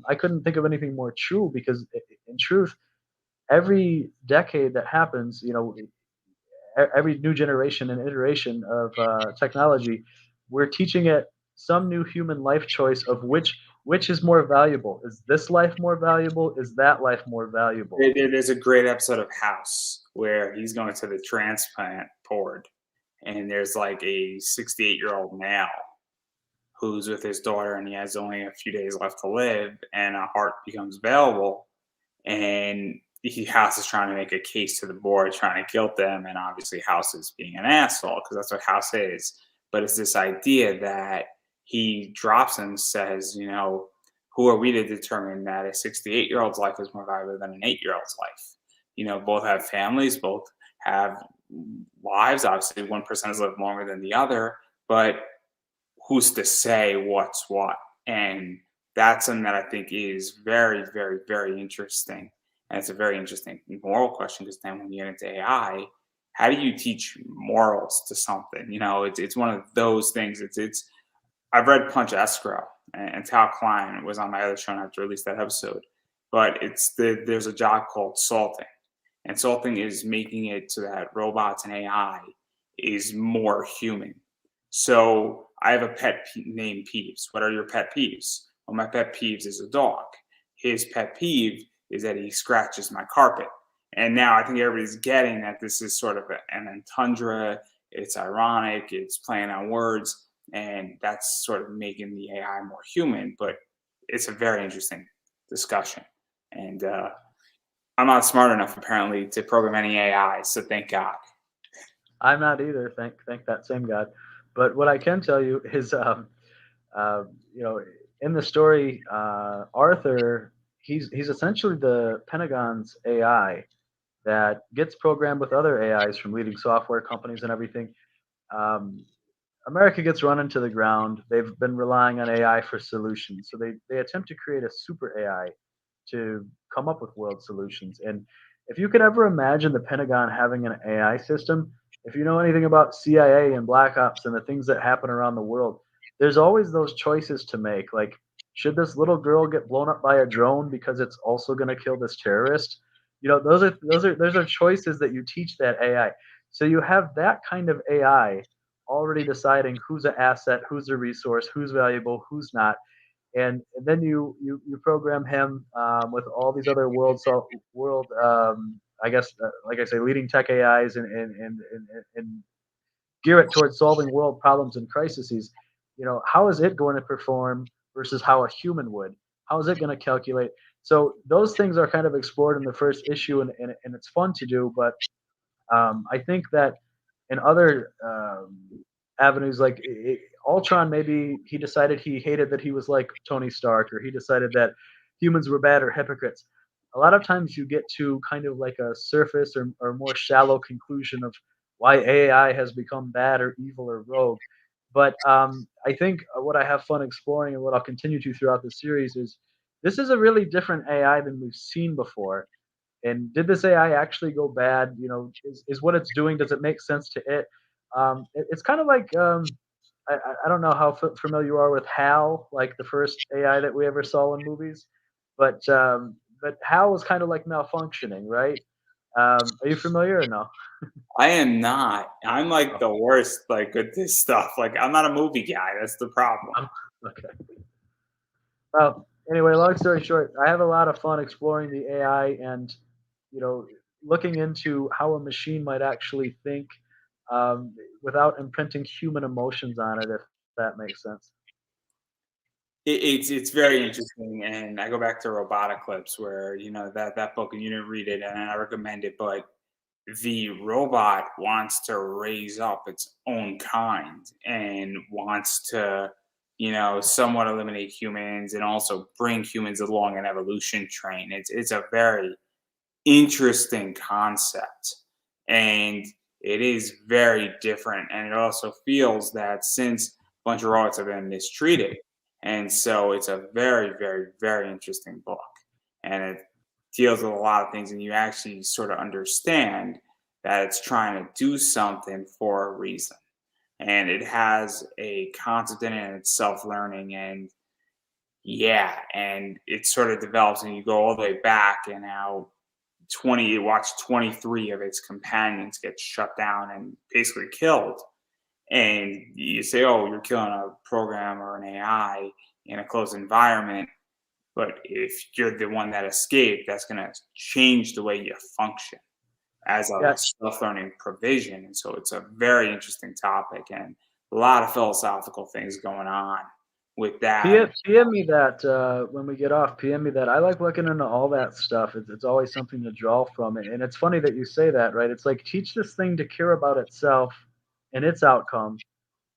I couldn't think of anything more true because, in truth, every decade that happens, every new generation and iteration of technology, we're teaching it some new human life choice of which is more valuable. Is this life more valuable? Is that life more valuable? There's a great episode of House where he's going to the transplant board, and there's like a 68-year-old male who's with his daughter, and he has only a few days left to live, and a heart becomes available, and House is trying to make a case to the board, trying to guilt them, and obviously House is being an asshole because that's what House is. But it's this idea that he drops and says, who are we to determine that a 68-year-old's life is more valuable than an 8-year-old's life? Both have families, both have lives. Obviously, one person has lived longer than the other, but who's to say what's what? And that's something that I think is very, very, very interesting. And it's a very interesting moral question because then when you get into AI, how do you teach morals to something? It's one of those things. It's I've read Punch Escrow, and Tal Klein was on my other show and I have to release that episode. But there's a job called salting. And salting is making it so that robots and AI is more human. So I have a pet named Peeves. What are your pet peeves? Well, my pet peeves is a dog. His pet peeve is that he scratches my carpet. And now I think everybody's getting that this is sort of an entendre. It's ironic. It's playing on words. And that's sort of making the AI more human. But it's a very interesting discussion. And I'm not smart enough apparently to program any AI, so thank God. I'm not either. Thank that same God. But what I can tell you is, you know, in the story, Arthur, he's essentially the Pentagon's AI that gets programmed with other AIs from leading software companies and everything. Um, America gets run into the ground. They've been relying on AI for solutions, so they attempt to create a super AI to come up with world solutions. And if you could ever imagine the Pentagon having an AI system, if you know anything about CIA and Black Ops and the things that happen around the world, there's always those choices to make. Like, should this little girl get blown up by a drone because it's also going to kill this terrorist? You know, those are choices that you teach that AI. So you have that kind of AI already deciding who's an asset, who's a resource, who's valuable, who's not, and then you program him with all these other world I guess like I say leading tech AIs and gear it towards solving world problems and crises. You know, how is it going to perform versus how a human would? How is it going to calculate? So those things are kind of explored in the first issue, and it's fun to do. But I think that in other avenues, like Ultron, maybe he decided he hated that he was like Tony Stark, or he decided that humans were bad or hypocrites. A lot of times you get to kind of like a surface or more shallow conclusion of why AI has become bad or evil or rogue. But I think what I have fun exploring and what I'll continue to throughout the series is this is a really different AI than we've seen before. And did this AI actually go bad? You know, is what it's doing, does it make sense to it? It's kind of like I don't know how familiar you are with HAL, like the first AI that we ever saw in movies, but HAL was kind of like malfunctioning, right? Are you familiar or no? I am not. I'm like Oh, the worst, like with this stuff. Like I'm not a movie guy. That's the problem. okay. Well, anyway, long story short, I have a lot of fun exploring the AI and you know looking into how a machine might actually think without imprinting human emotions on it, if that makes sense. It's very interesting, and I go back to robotic clips where that book, and you didn't read it, and I recommend it, but the robot wants to raise up its own kind and wants to somewhat eliminate humans and also bring humans along an evolution train. It's a very interesting concept, and it is very different, and it also feels that since a bunch of robots have been mistreated, and so it's a very, very, very interesting book, and it deals with a lot of things, and you actually sort of understand that it's trying to do something for a reason, and it has a concept in it, and it's self-learning, and yeah, and it sort of develops, and you go all the way back, and how it watched 23 of its companions get shut down and basically killed. And you say, oh, you're killing a program or an AI in a closed environment. But if you're the one that escaped, that's going to change the way you function as a Yeah, self learning provision. And so it's a very interesting topic and a lot of philosophical things going on with that. PM me that when we get off. PM me that. I like looking into all that stuff. It's always something to draw from, and it's funny that you say that, right? It's like teach this thing to care about itself and its outcome,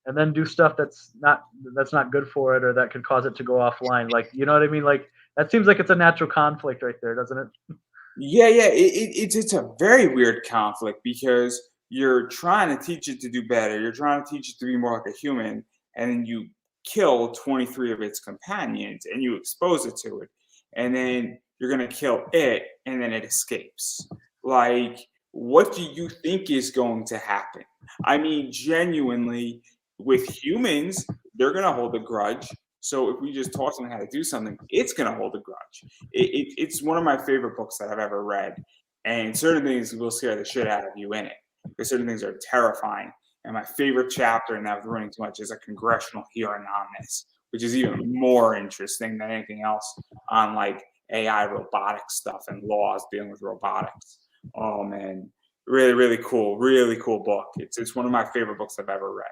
and then do stuff that's not good for it or that could cause it to go offline. Like, you know what I mean? Like that seems like it's a natural conflict right there, doesn't it? Yeah, yeah, it's a very weird conflict because you're trying to teach it to do better. You're trying to teach it to be more like a human, and then you kill 23 of its companions and you expose it to it, and then you're gonna kill it, and then it escapes. Like, what do you think is going to happen? I mean, genuinely, with humans, they're gonna hold a grudge. So if we just taught them how to do something, it's gonna hold a grudge. It's one of my favorite books that I've ever read. And certain things will scare the shit out of you in it because certain things are terrifying. And my favorite chapter, and that was running too much, is a congressional hearing on this, which is even more interesting than anything else on like AI robotic stuff and laws dealing with robotics. Oh man, really cool book. It's one of my favorite books I've ever read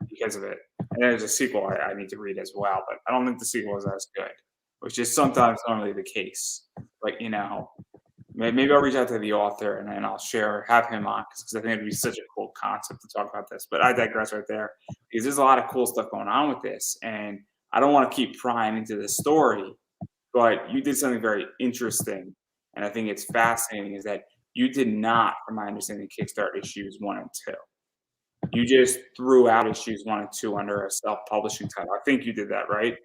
because of it. And there's a sequel I need to read as well, but I don't think the sequel is as good. which is sometimes not really the case. But maybe I'll reach out to the author and then I'll have him on because I think it'd be such a cool concept to talk about this. But I digress right there because there's a lot of cool stuff going on with this, and I don't want to keep prying into the story. But you did something very interesting, and I think it's fascinating is that you did not, from my understanding, kickstart issues 1 and 2. You just threw out issues 1 and 2 under a self-publishing title. I think you did that, right?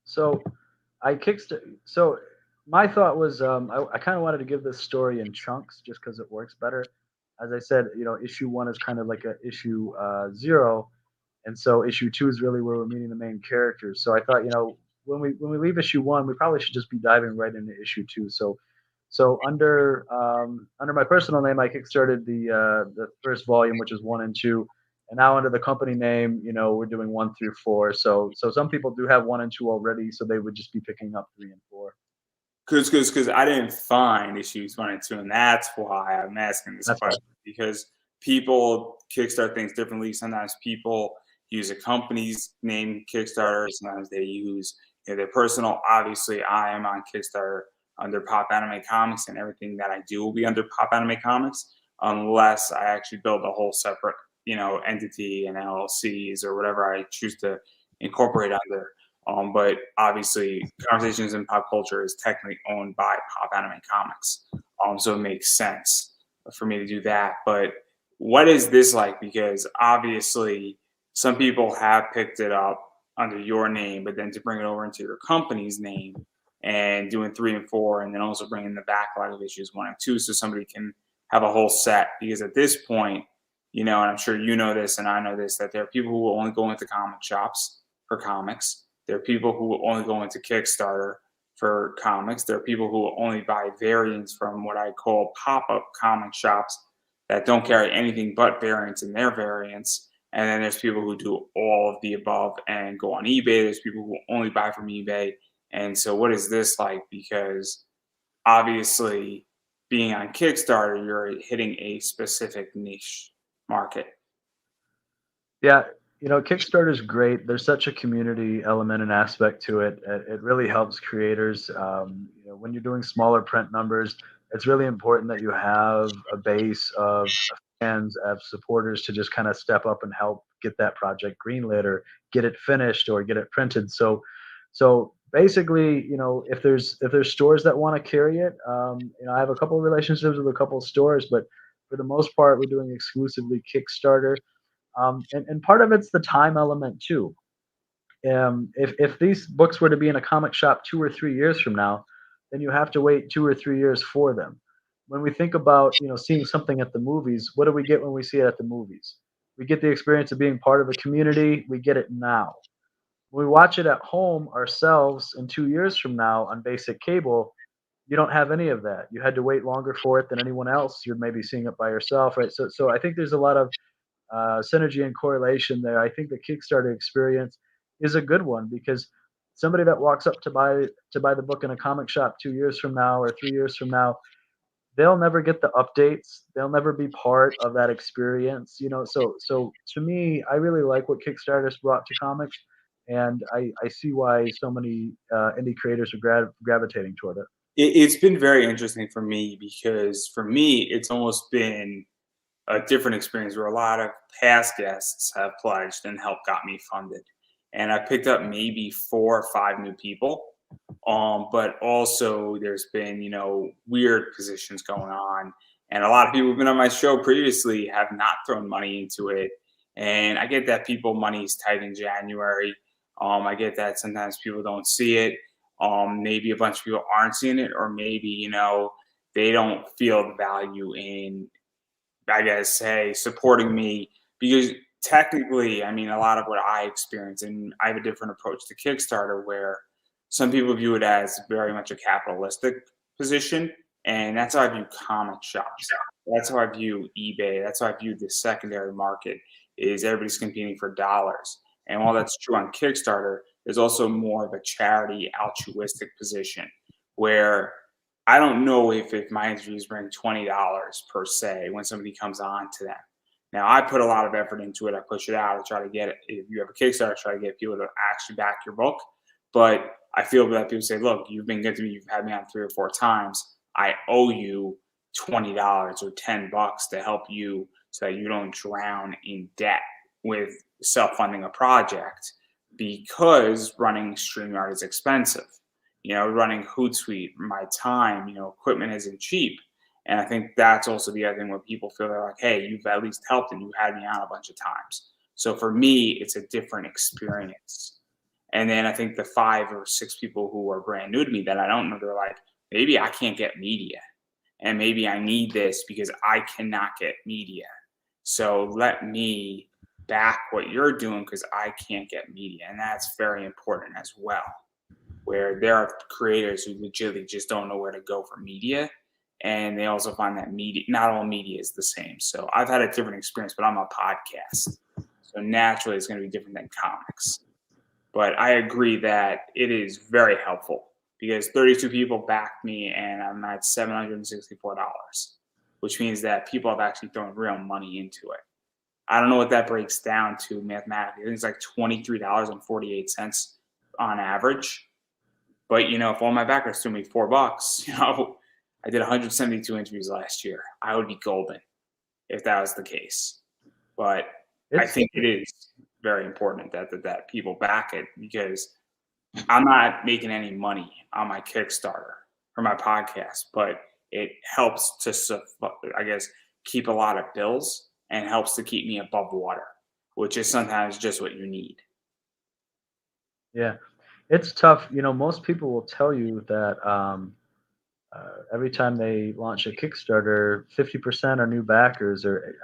So I kickstart. So my thought was, I kind of wanted to give this story in chunks just because it works better. As I said, issue one is kind of like a issue zero, and so issue two is really where we're meeting the main characters. So I thought, when we leave issue one, we probably should just be diving right into issue two. So under my personal name, I kickstarted the first volume, which is one and two, and now under the company name, we're doing one through four. So some people do have one and two already, so they would just be picking up three and four. Because I didn't find issues 1 and 2, and that's why I'm asking this That's right. question because people kickstart things differently. Sometimes people use a company's name Kickstarter. Sometimes they use their personal. Obviously, I am on Kickstarter under Pop Anime Comics, and everything that I do will be under Pop Anime Comics, unless I actually build a whole separate entity and LLCs or whatever I choose to incorporate under. But obviously, Conversations in Pop Culture is technically owned by Pop Anime Comics. So it makes sense for me to do that. But what is this like? Because obviously, some people have picked it up under your name, but then to bring it over into your company's name and doing 3 and 4, and then also bringing the backlog of issues 1 and 2 so somebody can have a whole set. Because at this point, and I'm sure you know this and I know this, that there are people who will only go into comic shops for comics. There are people who will only go into Kickstarter for comics. There are people who will only buy variants from what I call pop-up comic shops that don't carry anything but variants in their variants. And then there's people who do all of the above and go on eBay. There's people who only buy from eBay. And so what is this like? Because obviously being on Kickstarter, you're hitting a specific niche market. Yeah, Kickstarter is great. There's such a community element and aspect to it. It really helps creators. When you're doing smaller print numbers, it's really important that you have a base of fans, of supporters to just kind of step up and help get that project greenlit or get it finished or get it printed. So basically, if there's stores that want to carry it, I have a couple of relationships with a couple of stores, but for the most part, we're doing exclusively Kickstarter. And part of it's the time element too. If these books were to be in a comic shop 2 or 3 years from now, then you have to wait 2 or 3 years for them. When we think about seeing something at the movies, what do we get when we see it at the movies? We get the experience of being part of a community. We get it now. When we watch it at home ourselves in 2 years from now on basic cable, you don't have any of that. You had to wait longer for it than anyone else. You're maybe seeing it by yourself, right? So I think there's a lot of synergy and correlation there. I think the Kickstarter experience is a good one because somebody that walks up to buy the book in a comic shop 2 years from now or 3 years from now, they'll never get the updates. They'll never be part of that experience. So to me, I really like what Kickstarter's brought to comics, and I see why so many indie creators are gravitating toward it. It's been very interesting for me because for me, it's almost been a different experience where a lot of past guests have pledged and helped got me funded. And I picked up maybe 4 or 5 new people. But also there's been, weird positions going on. And a lot of people who've been on my show previously have not thrown money into it. And I get that money is tight in January. I get that sometimes people don't see it. Maybe a bunch of people aren't seeing it, or maybe, they don't feel the value in, I guess, hey, supporting me because technically, I mean, a lot of what I experience, and I have a different approach to Kickstarter where some people view it as very much a capitalistic position. And that's how I view comic shops. That's how I view eBay. That's how I view the secondary market is everybody's competing for dollars. And while that's true on Kickstarter, there's also more of a charity altruistic position where I don't know if my interviews bring $20 per se when somebody comes on to them. Now, I put a lot of effort into it. I push it out. I try to get it. If you have a Kickstarter, I try to get people to actually back your book. But I feel that people say, look, you've been good to me. You've had me on 3 or 4 times. I owe you $20 or $10 to help you so that you don't drown in debt with self-funding a project, because running StreamYard is expensive. Running Hootsuite, my time, equipment isn't cheap. And I think that's also the other thing where people feel they're like, hey, you've at least helped and you had me on a bunch of times. So for me, it's a different experience. And then I think the 5 or 6 people who are brand new to me that I don't know, they're like, maybe I can't get media. And maybe I need this because I cannot get media. So let me back what you're doing because I can't get media. And that's very important as well, where there are creators who legitimately just don't know where to go for media. And they also find that media, not all media is the same. So I've had a different experience, but I'm a podcast. So naturally, it's going to be different than comics. But I agree that it is very helpful because 32 people backed me and I'm at $764, which means that people have actually thrown real money into it. I don't know what that breaks down to mathematically. I think it's like $23.48 on average. But if all my backers threw me $4, I did 172 interviews last year. I would be golden if that was the case. But I think it is very important that people back it, because I'm not making any money on my Kickstarter or my podcast, but it helps to, I guess, keep a lot of bills and helps to keep me above water, which is sometimes just what you need. Yeah, it's tough. Most people will tell you that every time they launch a Kickstarter, 50% are new backers, or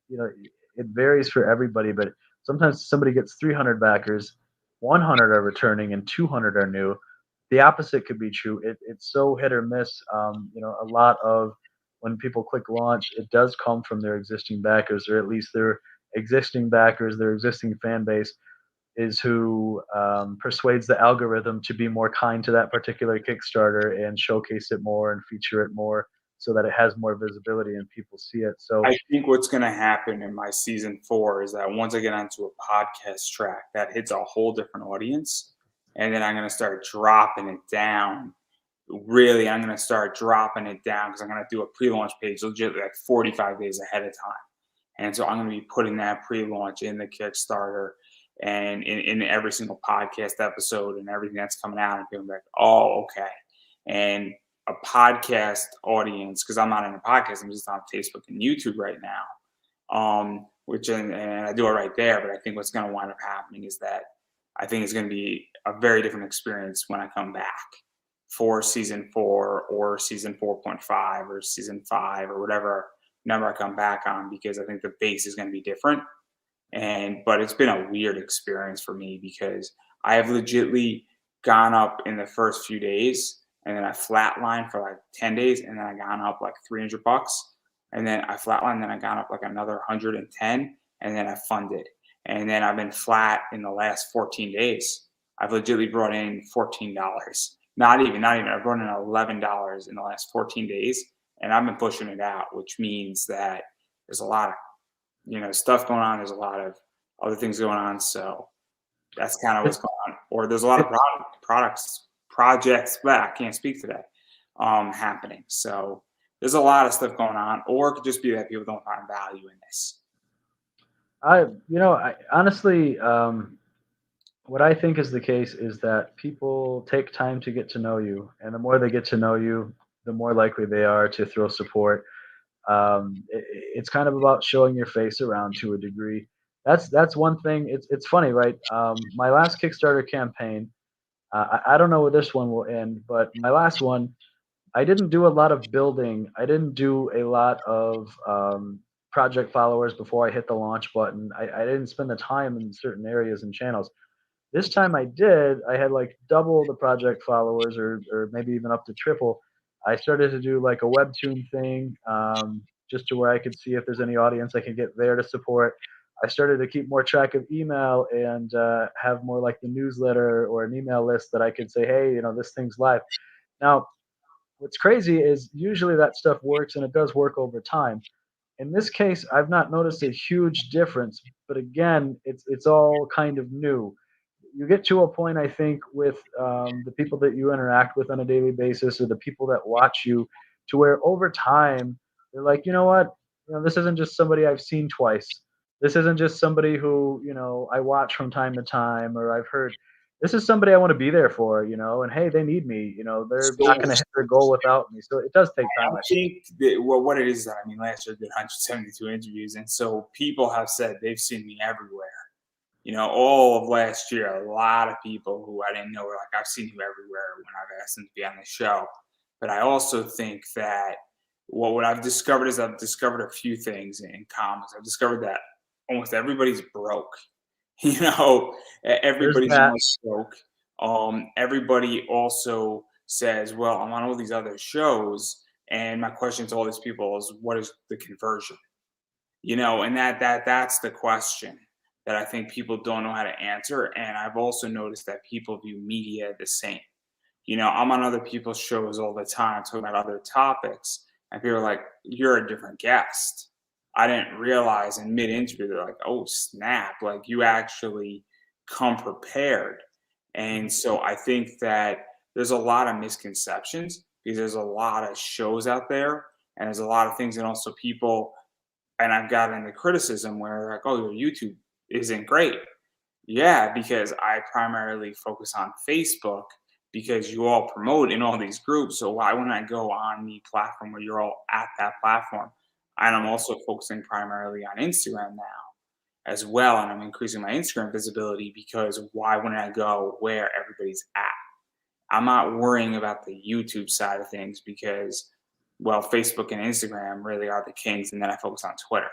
it varies for everybody. But sometimes somebody gets 300 backers, 100 are returning, and 200 are new. The opposite could be true. It's so hit or miss. A lot of when people click launch, it does come from their existing backers, or at least their existing backers, their existing fan base is who persuades the algorithm to be more kind to that particular Kickstarter and showcase it more and feature it more so that it has more visibility and people see it. So I think what's going to happen in my season 4 is that once I get onto a podcast track, that hits a whole different audience. And then I'm going to start dropping it down. Really, I'm going to start dropping it down because I'm going to do a pre-launch page legit like 45 days ahead of time. And so I'm going to be putting that pre-launch in the Kickstarter and in every single podcast episode and everything that's coming out, and being like, oh, okay. And a podcast audience, because I'm not in a podcast, I'm just on Facebook and YouTube right now. Which and I do it right there. But I think what's going to wind up happening is that I think it's going to be a very different experience when I come back for season 4 or season 4.5 or season 5 or whatever number I come back on, because I think the base is going to be different. But it's been a weird experience for me because I have legitly gone up in the first few days and then I flatlined for like 10 days and then I gone up like $300 and then I flatlined, and then I gone up like another 110 and then I funded. And then I've been flat in the last 14 days. I've legitimately brought in $14. Not even. I've brought in $11 in the last 14 days and I've been pushing it out, which means that there's a lot of stuff going on. There's a lot of other things going on. So that's kind of what's going on. Or there's a lot of projects, but I can't speak today, happening. So there's a lot of stuff going on. Or it could just be that people don't find value in this. I honestly, what I think is the case is that people take time to get to know you, and the more they get to know you, the more likely they are to throw support. It's kind of about showing your face around to a degree. That's one thing. It's funny, right? My last Kickstarter campaign, I don't know where this one will end, but my last one, I didn't do a lot of building. I didn't do a lot of project followers before I hit the launch button. I didn't spend the time in certain areas and channels. This time I did. I had like double the project followers, or maybe even up to triple. I started to do like a webtoon thing, just to where I could see if there's any audience I could get there to support. I started to keep more track of email and have more like the newsletter or an email list that I could say, hey, this thing's live. Now, what's crazy is usually that stuff works and it does work over time. In this case, I've not noticed a huge difference, but again, it's all kind of new. you get to a point, I think, with the people that you interact with on a daily basis, or the people that watch you, to where over time they're like, you know what, this isn't just somebody I've seen twice. This isn't just somebody who I watch from time to time, or I've heard. This is somebody I want to be there for, and hey, they need me. They're not So going to hit their goal without me. So it does take time. I think that what it is that I mean, last year I did 172 interviews, and so people have said they've seen me everywhere. All of last year, a lot of people who I didn't know were like, "I've seen you everywhere" when I've asked them to be on the show. But I also think that what I've discovered is I've discovered a few things in comics. I've discovered that almost everybody's broke. There's Everybody's that. almost broke. Everybody also says, "Well, I'm on all these other shows," and my question to all these people is, "What is the conversion?" And that's the question that I think people don't know how to answer. And I've also noticed that people view media the same. I'm on other people's shows all the time talking about other topics, and people are like, "You're a different guest." I didn't realize in mid interview, they're like, "Oh, snap, like you actually come prepared." And so I think that there's a lot of misconceptions because there's a lot of shows out there, and there's a lot of things, and also people, and I've gotten the criticism where they're like, "Oh, your YouTube isn't great." Yeah, because I primarily focus on Facebook because you all promote in all these groups. So why wouldn't I go on the platform where you're all at that platform? And I'm also focusing primarily on Instagram now as well. And I'm increasing my Instagram visibility because why wouldn't I go where everybody's at? I'm not worrying about the YouTube side of things because, well, Facebook and Instagram really are the kings, and then I focus on Twitter.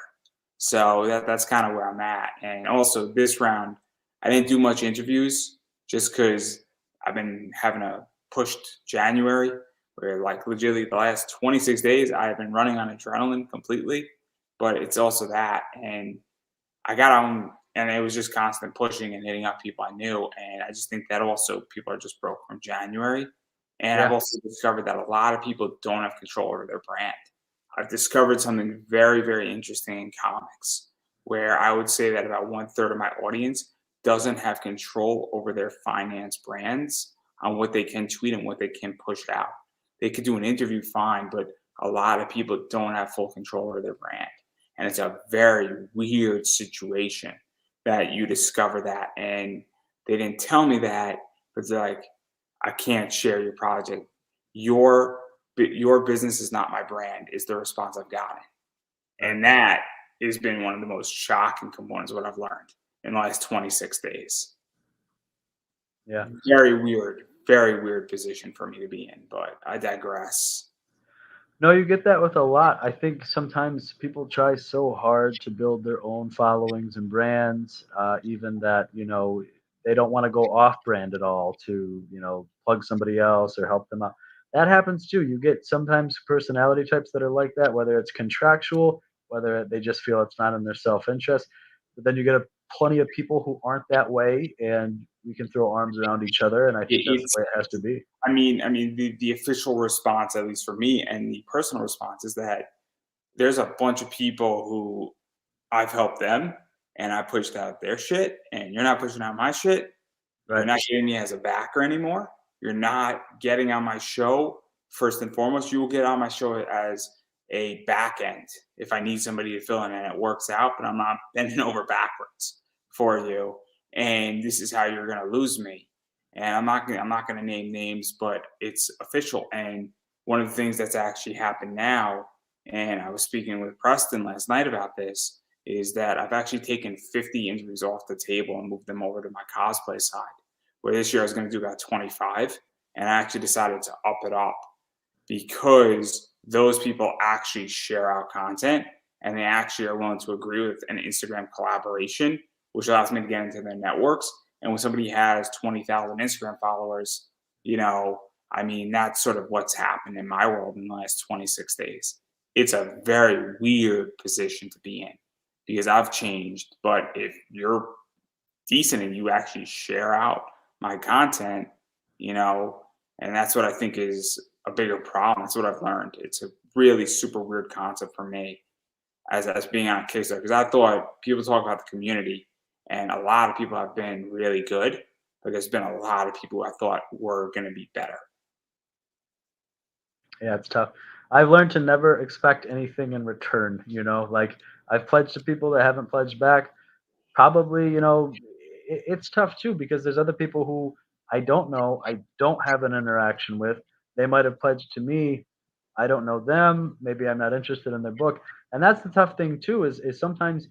So that's kind of where I'm at. And also this round, I didn't do much interviews just because I've been having a pushed January where like legitimately the last 26 days I have been running on adrenaline completely. But it's also that, and I got on, and it was just constant pushing and hitting up people I knew. And I just think that also people are just broke from January. And I've Yeah. also discovered that a lot of people don't have control over their brand. I've discovered something very, very interesting in comics where I would say that about one third of my audience doesn't have control over their finance brands on what they can tweet and what they can push out. They could do an interview fine, but a lot of people don't have full control over their brand. And it's a very weird situation that you discover that. And they didn't tell me that, but they're like, "I can't share your project. Your business is not my brand," is the response I've gotten. Right. And that has been one of the most shocking components of what I've learned in the last 26 days. Yeah. Very weird position for me to be in, but I digress. No, you get that with a lot. I think sometimes people try so hard to build their own followings and brands, even that, they don't want to go off brand at all to, plug somebody else or help them out. That happens too. You get sometimes personality types that are like that, whether it's contractual, whether they just feel it's not in their self interest. But then you get plenty of people who aren't that way, and we can throw arms around each other. And I think that's It's the way it has to be. the official response, at least for me, and the personal response is that there's a bunch of people who I've helped them and I pushed out their shit, and you're not pushing out my shit. You're Right. not getting me as a backer anymore. You're not getting on my show first and foremost. You will get on my show as a back end if I need somebody to fill in and it works out, but I'm not bending over backwards for you. And this is how you're gonna lose me. And I'm not gonna name names, but it's official. And one of the things that's actually happened now, and I was speaking with Preston last night about this, is that I've actually taken 50 interviews off the table and moved them over to my cosplay side. Where this year I was going to do about 25, and I actually decided to up because those people actually share our content and they actually are willing to agree with an Instagram collaboration, which allows me to get into their networks. And when somebody has 20,000 Instagram followers, that's sort of what's happened in my world in the last 26 days. It's a very weird position to be in because I've changed. But if you're decent and you actually share out my content, you know, and that's what I think is a bigger problem. That's what I've learned. It's a really super weird concept for me as being on Kickstarter because I thought people talk about the community and a lot of people have been really good. but there's been a lot of people who I thought were going to be better. Yeah, it's tough. I've learned to never expect anything in return, like I've pledged to people that haven't pledged back. Probably, it's tough too because there's other people who I don't know, I don't have an interaction with. They might have pledged to me. I don't know them. Maybe I'm not interested in their book. And that's the tough thing too is sometimes,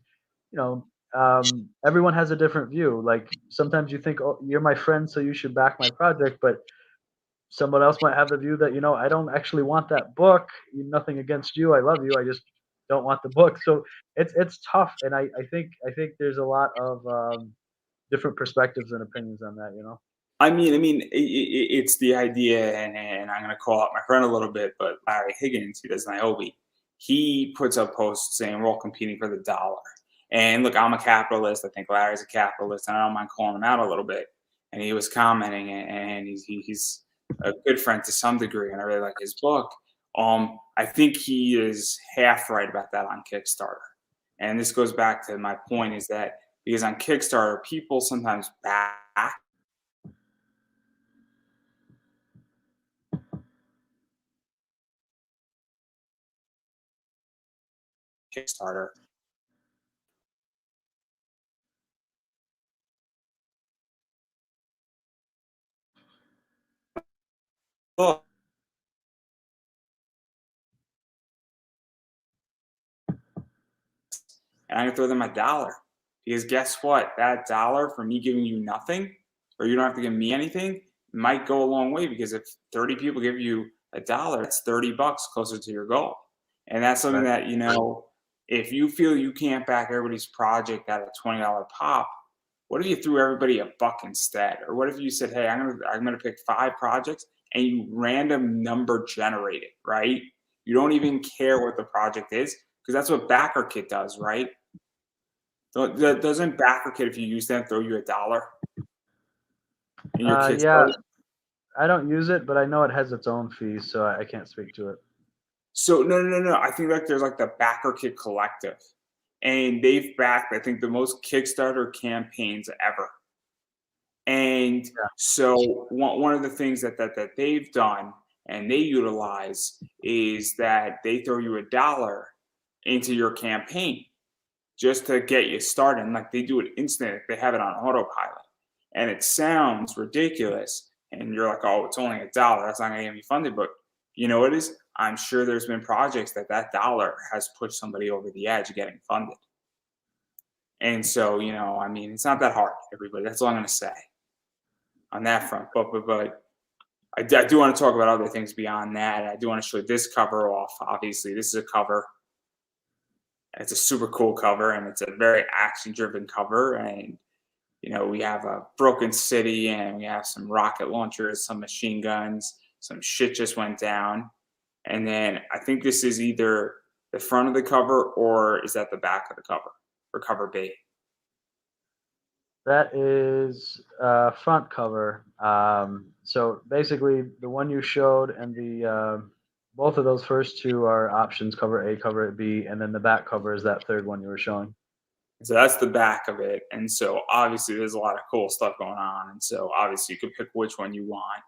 everyone has a different view. Like sometimes you think, oh, you're my friend, so you should back my project, but someone else might have the view that, I don't actually want that book. Nothing against you. I love you. I just don't want the book. So it's tough. And I think there's a lot of different perspectives and opinions on that. It's the idea, and I'm going to call out my friend a little bit, but Larry Higgins, he does Niobe. He puts up posts saying we're all competing for the dollar. And look, I'm a capitalist. I think Larry's a capitalist, and I don't mind calling him out a little bit. And he was commenting, and he's a good friend to some degree, and I really like his book. I think he is half right about that on Kickstarter. And this goes back to my point is that because on Kickstarter, people sometimes back Kickstarter. Book, and I'm gonna throw them a dollar. Because guess what? That dollar for me giving you nothing, or you don't have to give me anything, might go a long way because if 30 people give you a dollar, that's $30 closer to your goal. And that's something Right. that, if you feel you can't back everybody's project at a $20 pop, what if you threw everybody a buck instead? Or what if you said, hey, I'm gonna pick 5 projects and you random number generate it, right? You don't even care what the project is, because that's what BackerKit does, right? Doesn't BackerKit, if you use them, throw you a dollar in your Yeah, Kickstarter? I don't use it, but I know it has its own fees, so I can't speak to it. So no, no, no, no. I think like there's like the BackerKit Collective, and they've backed I think the most Kickstarter campaigns ever. And Yeah. so one of the things that they've done and they utilize is that they throw you a dollar into your campaign just to get you started. And like they do it instant. They have it on autopilot. And it sounds ridiculous. And you're like, oh, it's only a dollar. That's not going to get me funded. But you know what it is? I'm sure there's been projects that dollar has pushed somebody over the edge of getting funded. And so, it's not that hard, everybody. That's all I'm going to say on that front. But I do want to talk about other things beyond that. I do want to show this cover off. Obviously, this is a cover. It's a super cool cover, and it's a very action-driven cover. And we have a broken city, and we have some rocket launchers, some machine guns, some shit just went down. And then I think this is either the front of the cover or is that the back of the cover for cover B. That is front cover. So basically, the one you showed and the both of those first two are options: cover A, cover B, and then the back cover is that third one you were showing. So that's the back of it. And so obviously there's a lot of cool stuff going on. And so obviously you could pick which one you want.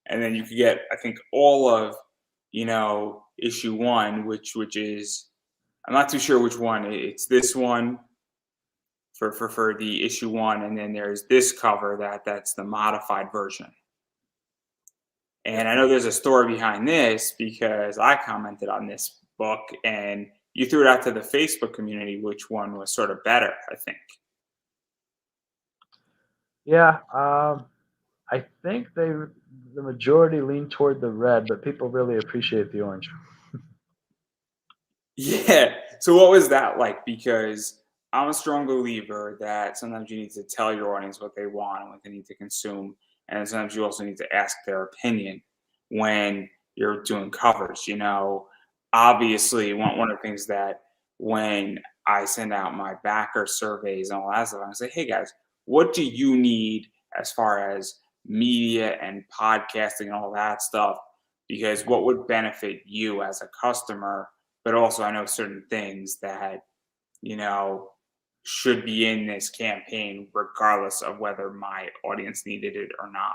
And then you could get, I think, all of, issue one, which is I'm not too sure which one. It's this one for the issue one, and then there's this cover that's the modified version. And I know there's a story behind this because I commented on this book and you threw it out to the Facebook community, which one was sort of better, I think. Yeah, I think the majority lean toward the red, but people really appreciate the orange. Yeah. So what was that like? Because I'm a strong believer that sometimes you need to tell your audience what they want and what they need to consume. And sometimes you also need to ask their opinion when you're doing covers. Obviously, one of the things that when I send out my backer surveys and all that stuff, I say, hey guys, what do you need as far as media and podcasting and all that stuff? Because what would benefit you as a customer, but also I know certain things that, you know, should be in this campaign, regardless of whether my audience needed it or not.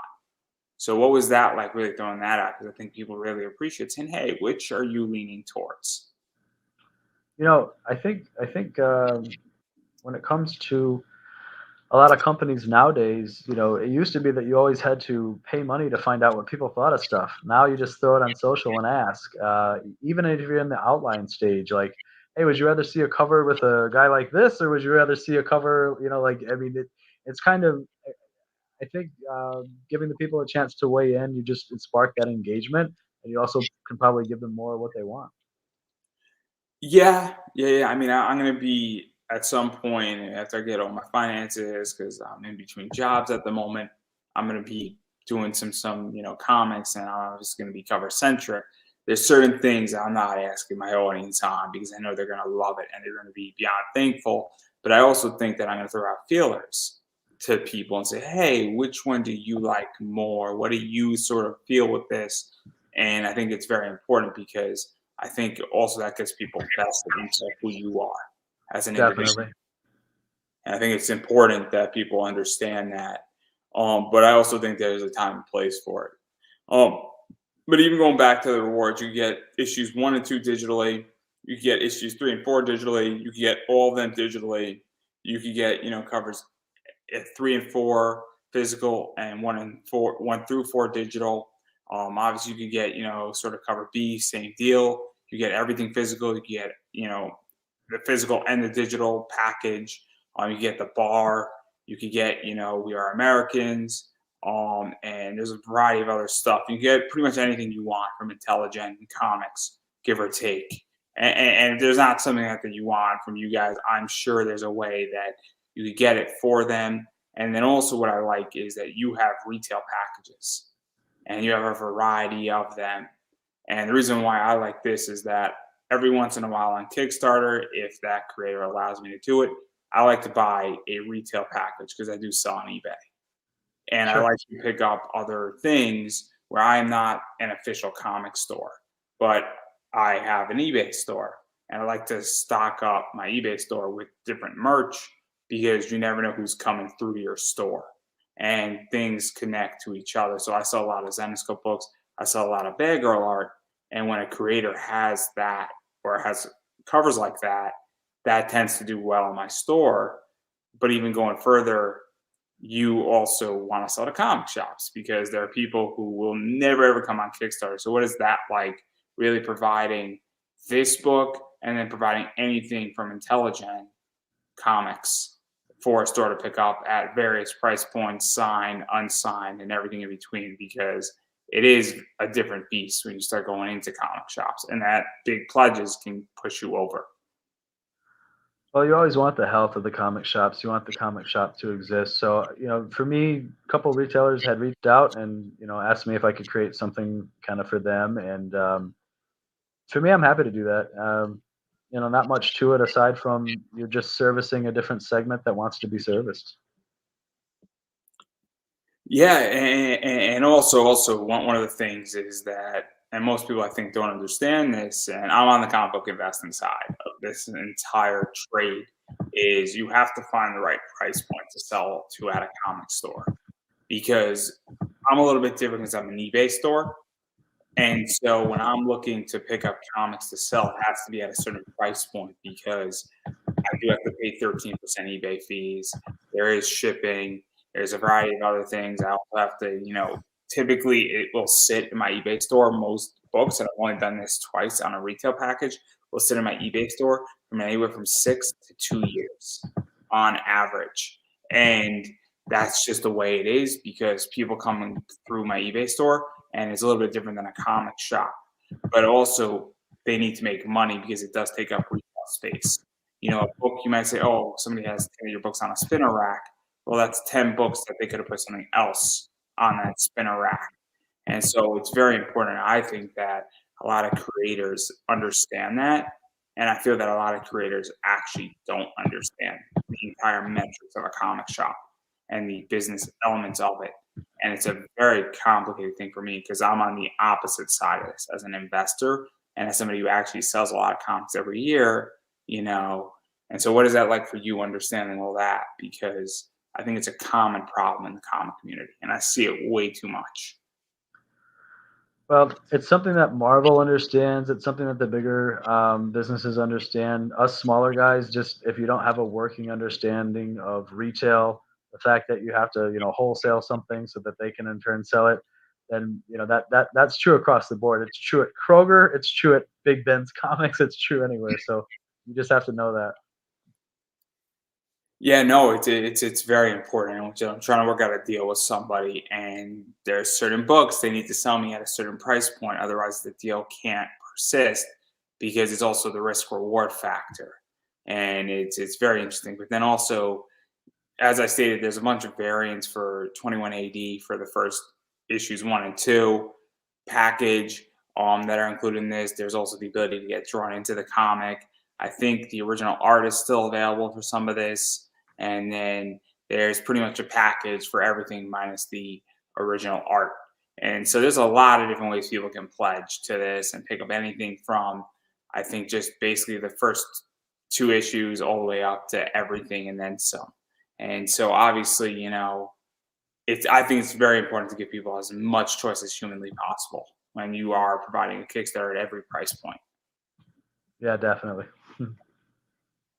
So, what was that like really throwing that out? Because I think people really appreciate saying, hey, which are you leaning towards? I think when it comes to a lot of companies nowadays, it used to be that you always had to pay money to find out what people thought of stuff. Now you just throw it on social and ask. Even if you're in the outline stage, like, hey, would you rather see a cover with a guy like this, or would you rather see a cover? Like, I mean, it's kind of. I think giving the people a chance to weigh in, it spark that engagement, and you also can probably give them more of what they want. Yeah. I mean, I'm gonna be at some point after I get all my finances, because I'm in between jobs at the moment. I'm gonna be doing some comics, and I'm just gonna be cover centric. There's certain things I'm not asking my audience on because I know they're gonna love it and they're gonna be beyond thankful. But I also think that I'm gonna throw out feelers to people and say, hey, which one do you like more? What do you sort of feel with this? And I think it's very important because I think also that gets people vested into who you are as an individual. Definitely. And I think it's important that people understand that. But I also think there's a time and place for it. Um, but even going back to the rewards, you get issues 1 and 2 digitally. You can get issues 3 and 4 digitally. You can get all of them digitally. You can get covers at 3 and 4 physical and 1 and 4, 1 through 4 digital. Obviously, you could get sort of cover B, same deal. You get everything physical. You get the physical and the digital package. You get the bar. You could get We Are Americans. And there's a variety of other stuff. You get pretty much anything you want from Intelligent and comics, give or take. And if there's not something that you want from you guys, I'm sure there's a way that you could get it for them. And then also, what I like is that you have retail packages and you have a variety of them. And the reason why I like this is that every once in a while on Kickstarter, if that creator allows me to do it, I like to buy a retail package because I do sell on eBay. And I Sure. like to pick up other things where I'm not an official comic store, but I have an eBay store. And I like to stock up my eBay store with different merch because you never know who's coming through your store and things connect to each other. So I sell a lot of Zenescope books. I sell a lot of Bad Girl art. And when a creator has that or has covers like that, that tends to do well in my store. But even going further, you also want to sell to comic shops because there are people who will never ever come on Kickstarter. So what is that like? Really providing this book and then providing anything from Intelligent Comics for a store to pick up at various price points, signed, unsigned, and everything in between, because it is a different beast when you start going into comic shops, and that big pledges can push you over. Well, you always want the health of the comic shops. You want the comic shop to exist. So, for me, a couple of retailers had reached out and, asked me if I could create something kind of for them. And for me, I'm happy to do that. Not much to it aside from you're just servicing a different segment that wants to be serviced. Yeah, and also one of the things is that, and most people I think don't understand this, and I'm on the comic book investing side of this entire trade, is you have to find the right price point to sell to at a comic store, because I'm a little bit different because I'm an eBay store. And so when I'm looking to pick up comics to sell, it has to be at a certain price point because I do have to pay 13% eBay fees. There is shipping. There's a variety of other things. I also have to, typically it will sit in my eBay store. Most books, and I've only done this twice on a retail package, will sit in my eBay store from anywhere from 6 to 2 years on average. And that's just the way it is because people coming through my eBay store, and it's a little bit different than a comic shop. But also, they need to make money because it does take up retail space. A book you might say, oh, somebody has 10 of your books on a spinner rack. Well, that's 10 books that they could have put something else on that spinner rack. And so it's very important. I think that a lot of creators understand that. And I feel that a lot of creators actually don't understand the entire metrics of a comic shop and the business elements of it. And it's a very complicated thing for me because I'm on the opposite side of this as an investor and as somebody who actually sells a lot of comics every year, you know, And so what is that like for you understanding all that? Because I think it's a common problem in the comic community, and I see it way too much. Well, it's something that Marvel understands. It's something that the bigger businesses understand. Us smaller guys, just if you don't have a working understanding of retail, the fact that you have to, wholesale something so that they can in turn sell it, then that's true across the board. It's true at Kroger. It's true at Big Ben's Comics. It's true anywhere. So you just have to know that. Yeah, no, it's very important. I'm trying to work out a deal with somebody, and there's certain books they need to sell me at a certain price point, otherwise the deal can't persist because it's also the risk reward factor, and it's very interesting. But then also, as I stated, there's a bunch of variants for 21 AD for the first issues 1 and 2 package that are included in this. There's also the ability to get drawn into the comic. I think the original art is still available for some of this. And then there's pretty much a package for everything minus the original art. And so there's a lot of different ways people can pledge to this and pick up anything from, I think, just basically the first 2 issues all the way up to everything and then some. And so obviously, I think it's very important to give people as much choice as humanly possible when you are providing a Kickstarter at every price point. Yeah, definitely.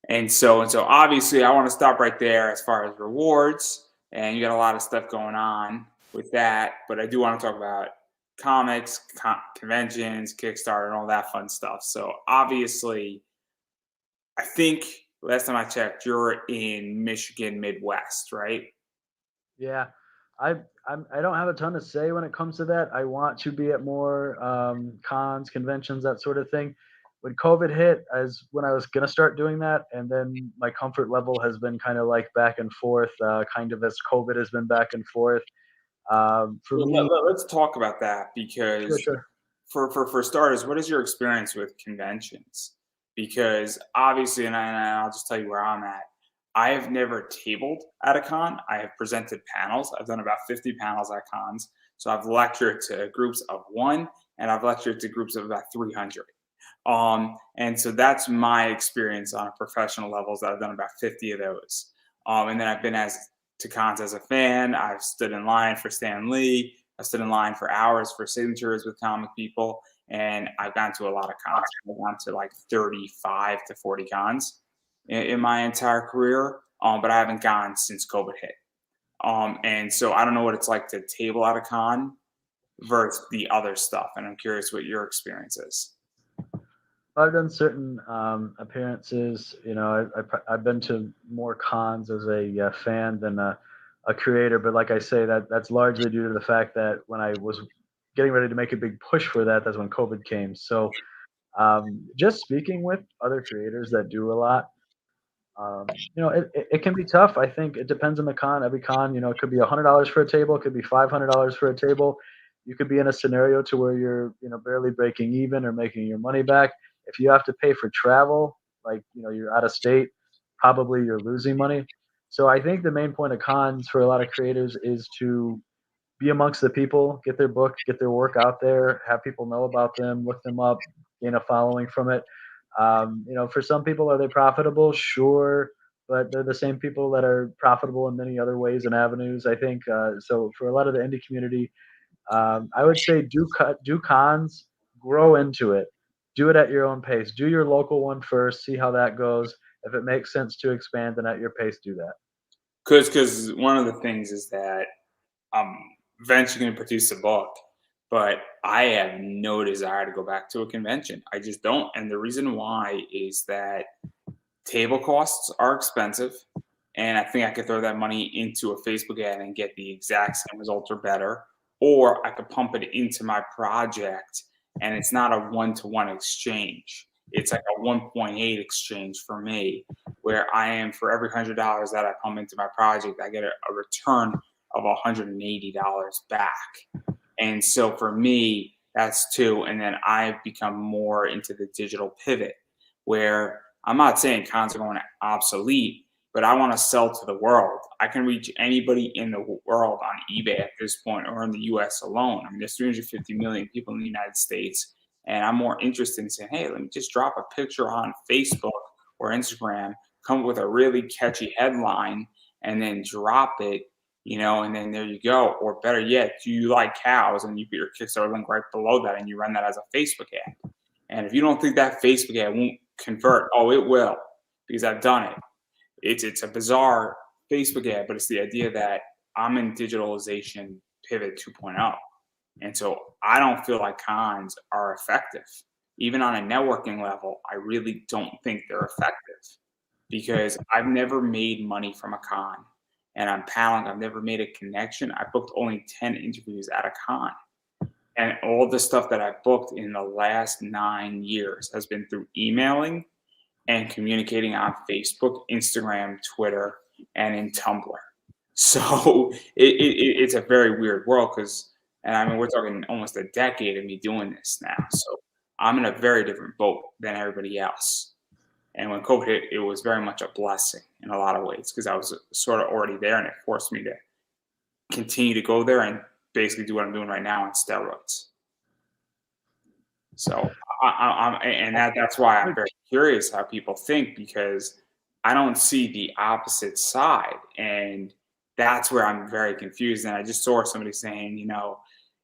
And so obviously I want to stop right there as far as rewards, and you got a lot of stuff going on with that, but I do want to talk about comics, conventions, Kickstarter, and all that fun stuff. So obviously, I think last time I checked, you're in Michigan Midwest, right? Yeah, I don't have a ton to say when it comes to that. I want to be at more cons, conventions, that sort of thing. When COVID hit, as when I was gonna start doing that, and then my comfort level has been kind of like back and forth, kind of as COVID has been back and forth. For Well, me, let's talk about that sure, because sure. for starters, what is your experience with conventions? Because obviously, and I'll just tell you where I'm at. I have never tabled at a con. I have presented panels. I've done about 50 panels at cons. So I've lectured to groups of 1, and I've lectured to groups of about 300. And so that's my experience on a professional levels. That I've done about 50 of those. And then I've been to cons as a fan. I've stood in line for Stan Lee. I've stood in line for hours for signatures with comic people, and I've gone to a lot of cons. I've gone to like 35 to 40 cons in my entire career, but I haven't gone since COVID hit. And so I don't know what it's like to table at a con versus the other stuff, and I'm curious what your experience is. I've done certain appearances. I've been to more cons as a fan than a creator. But like I say, that's largely due to the fact that when I was getting ready to make a big push for that, that's when COVID came. So just speaking with other creators that do a lot, it can be tough. I think it depends on the con. Every con, it could be $100 for a table, it could be $500 for a table. You could be in a scenario to where you're, barely breaking even or making your money back. If you have to pay for travel, like, you're out of state, probably you're losing money. So I think the main point of cons for a lot of creators is to be amongst the people, get their book, get their work out there, have people know about them, look them up, gain a following from it. For some people, are they profitable? Sure, but they're the same people that are profitable in many other ways and avenues. I think so. For a lot of the indie community, I would say do cons, grow into it, do it at your own pace. Do your local one first, see how that goes. If it makes sense to expand, then at your pace, do that. Because one of the things is that I'm eventually going to produce a book, but I have no desire to go back to a convention. I just don't. And the reason why is that table costs are expensive. And I think I could throw that money into a Facebook ad and get the exact same results or better. Or I could pump it into my project, and it's not a 1-to-1 exchange. It's like a 1.8 exchange for me, where I am for every $100 that I pump into my project, I get a return of $180 back. And so for me, that's two. And then I've become more into the digital pivot, where I'm not saying cons are going obsolete, but I want to sell to the world. I can reach anybody in the world on eBay at this point, or in the US alone. I mean, there's 350 million people in the United States. And I'm more interested in saying, hey, let me just drop a picture on Facebook or Instagram come up with a really catchy headline, and then drop it, and then there you go. Or better yet, do you like cows? And you put your Kickstarter link right below that, and you run that as a Facebook ad. And if you don't think that Facebook ad won't convert, oh, it will, because I've done it. It's a bizarre Facebook ad, but it's the idea that I'm in digitalization pivot 2.0. And so I don't feel like cons are effective. Even on a networking level, I really don't think they're effective because I've never made money from a con. And I'm paddling, I've never made a connection. I booked only 10 interviews at a con. And all the stuff that I've booked in the last 9 years has been through emailing and communicating on Facebook, Instagram, Twitter, and in Tumblr. So it's a very weird world because, and I mean, we're talking almost a decade of me doing this now. So I'm in a very different boat than everybody else. And when COVID hit, it was very much a blessing in a lot of ways because I was sort of already there and it forced me to continue to go there and basically do what I'm doing right now on steroids. So that's why I'm very curious how people think because I don't see the opposite side, and that's where I'm very confused. And I just saw somebody saying,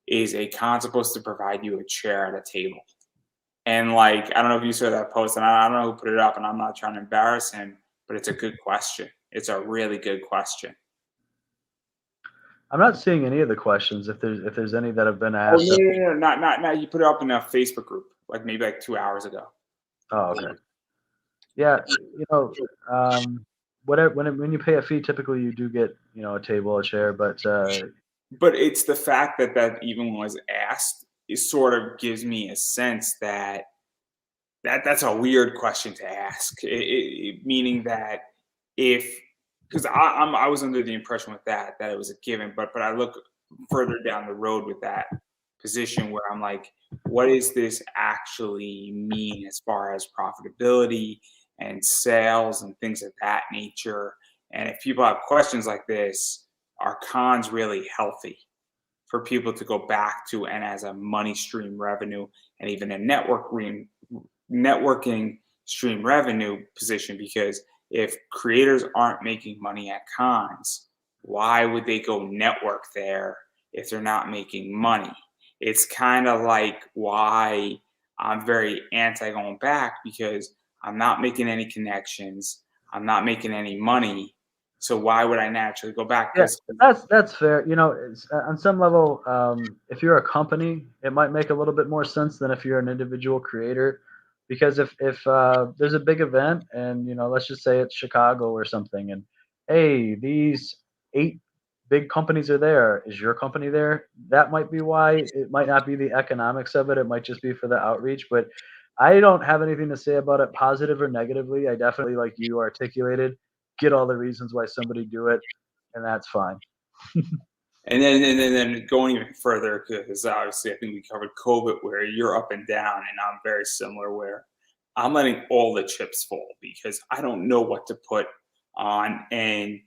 is a con supposed to provide you a chair at a table? And like, I don't know if you saw that post, and I don't know who put it up, and I'm not trying to embarrass him, but it's a good question. It's a really good question. I'm not seeing any of the questions. If there's any that have been Oh asked. no, not. You put it up in a Facebook group, like maybe like 2 hours ago. Oh, okay. Yeah, whatever. When you pay a fee, typically you do get a table, a chair, but it's the fact that even was asked, it sort of gives me a sense that's a weird question to ask. Meaning that because I was under the impression with that it was a given, but I look further down the road with that position where I'm like, what does this actually mean as far as profitability and sales and things of that nature? And if people have questions like this, are cons really healthy for people to go back to and as a money stream revenue and even a networking stream revenue position? Because if creators aren't making money at cons, why would they go network there if they're not making money? It's kind of like why I'm very anti going back, because I'm not making any connections, I'm not making any money. So why would I naturally go back? yeah, that's fair. On some level, if you're a company, it might make a little bit more sense than if you're an individual creator, because if there's a big event and let's just say it's Chicago or something, and hey, these 8 big companies are there. Is your company there? That might be why. It might not be the economics of it. It might just be for the outreach. But I don't have anything to say about it, positive or negatively. I definitely, like you articulated, get all the reasons why somebody do it, and that's fine. And then going even further, because obviously I think we covered COVID, where you're up and down, and I'm very similar, where I'm letting all the chips fall because I don't know what to put on. And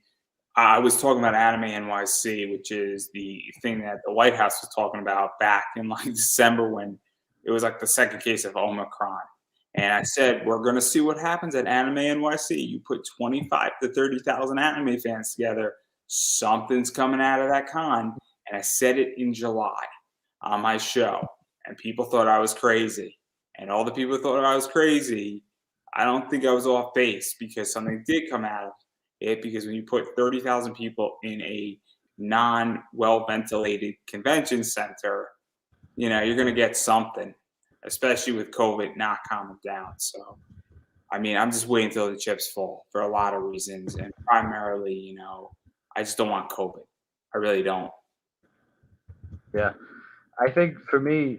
I was talking about Anime NYC, which is the thing that the White House was talking about back in like December when it was like the second case of Omicron. And I said, we're going to see what happens at Anime NYC. You put 25 to 30,000 anime fans together, something's coming out of that con. And I said it in July on my show, and people thought I was crazy. And all the people thought I was crazy. I don't think I was off base because something did come out of it. Because when you put 30,000 people in a non-well ventilated convention center, you're going to get something, especially with COVID not calming down. So, I mean, I'm just waiting until the chips fall for a lot of reasons. And primarily, I just don't want COVID. I really don't. Yeah, I think for me,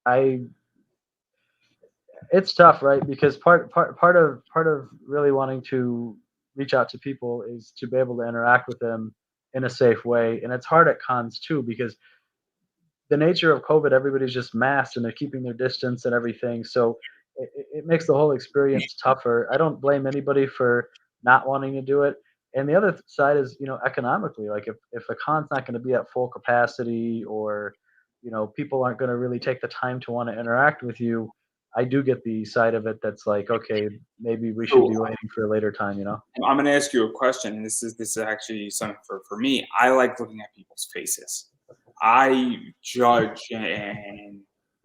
I it's tough, right? Because part of really wanting to reach out to people is to be able to interact with them in a safe way, and it's hard at cons too because the nature of COVID, everybody's just masked and they're keeping their distance and everything. So it makes the whole experience tougher. I don't blame anybody for not wanting to do it. And the other side is, economically, like if a con's not going to be at full capacity or, people aren't going to really take the time to want to interact with you, I do get the side of it that's like, okay, maybe we should So be waiting for a later time, you know? I'm going to ask you a question, and this is actually something for me. I like looking at people's faces. I judge, and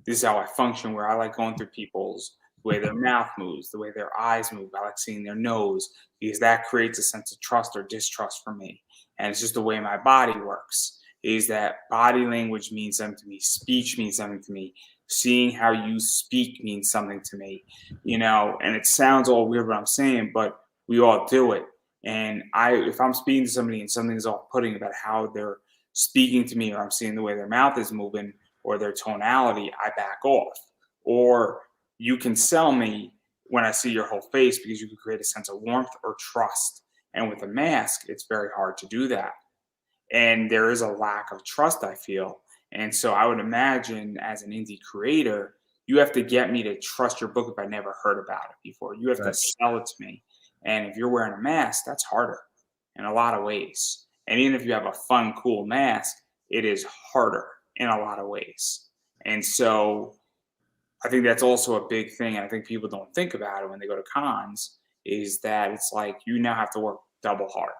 this is how I function. Where I like going through people's the way their mouth moves, the way their eyes move. I like seeing their nose because that creates a sense of trust or distrust for me. And it's just the way my body works. Is that body language means something to me? Speech means something to me. Seeing how you speak means something to me. And it sounds all weird what I'm saying, but we all do it. And if I'm speaking to somebody and something's off putting about how they're speaking to me, or I'm seeing the way their mouth is moving or their tonality, I back off. Or you can sell me when I see your whole face because you can create a sense of warmth or trust. And with a mask, it's very hard to do that. And there is a lack of trust, I feel. And so I would imagine as an indie creator, you have to get me to trust your book if I never heard about it before. You have to Right. sell it to me. And if you're wearing a mask, that's harder in a lot of ways. And even if you have a fun, cool mask, it is harder in a lot of ways. And so I think that's also a big thing. And I think people don't think about it when they go to cons, is that it's like you now have to work double hard.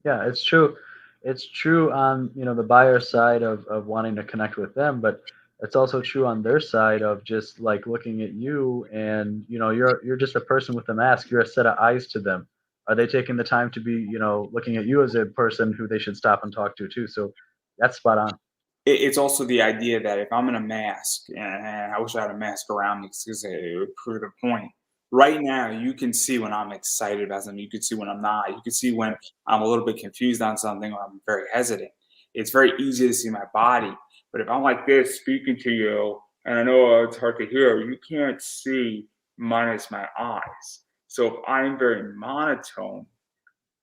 Yeah, it's true. It's true on, the buyer side of wanting to connect with them, but it's also true on their side of just like looking at you and, you're just a person with a mask. You're a set of eyes to them. Are they taking the time to be, looking at you as a person who they should stop and talk to too? So that's spot on. It's also the idea that if I'm in a mask, and I wish I had a mask around me because it would prove the point. Right now, you can see when I'm excited about something. You can see when I'm not. You can see when I'm a little bit confused on something or I'm very hesitant. It's very easy to see my body. But if I'm like this speaking to you, and I know it's hard to hear, you can't see minus my eyes. So if I'm very monotone,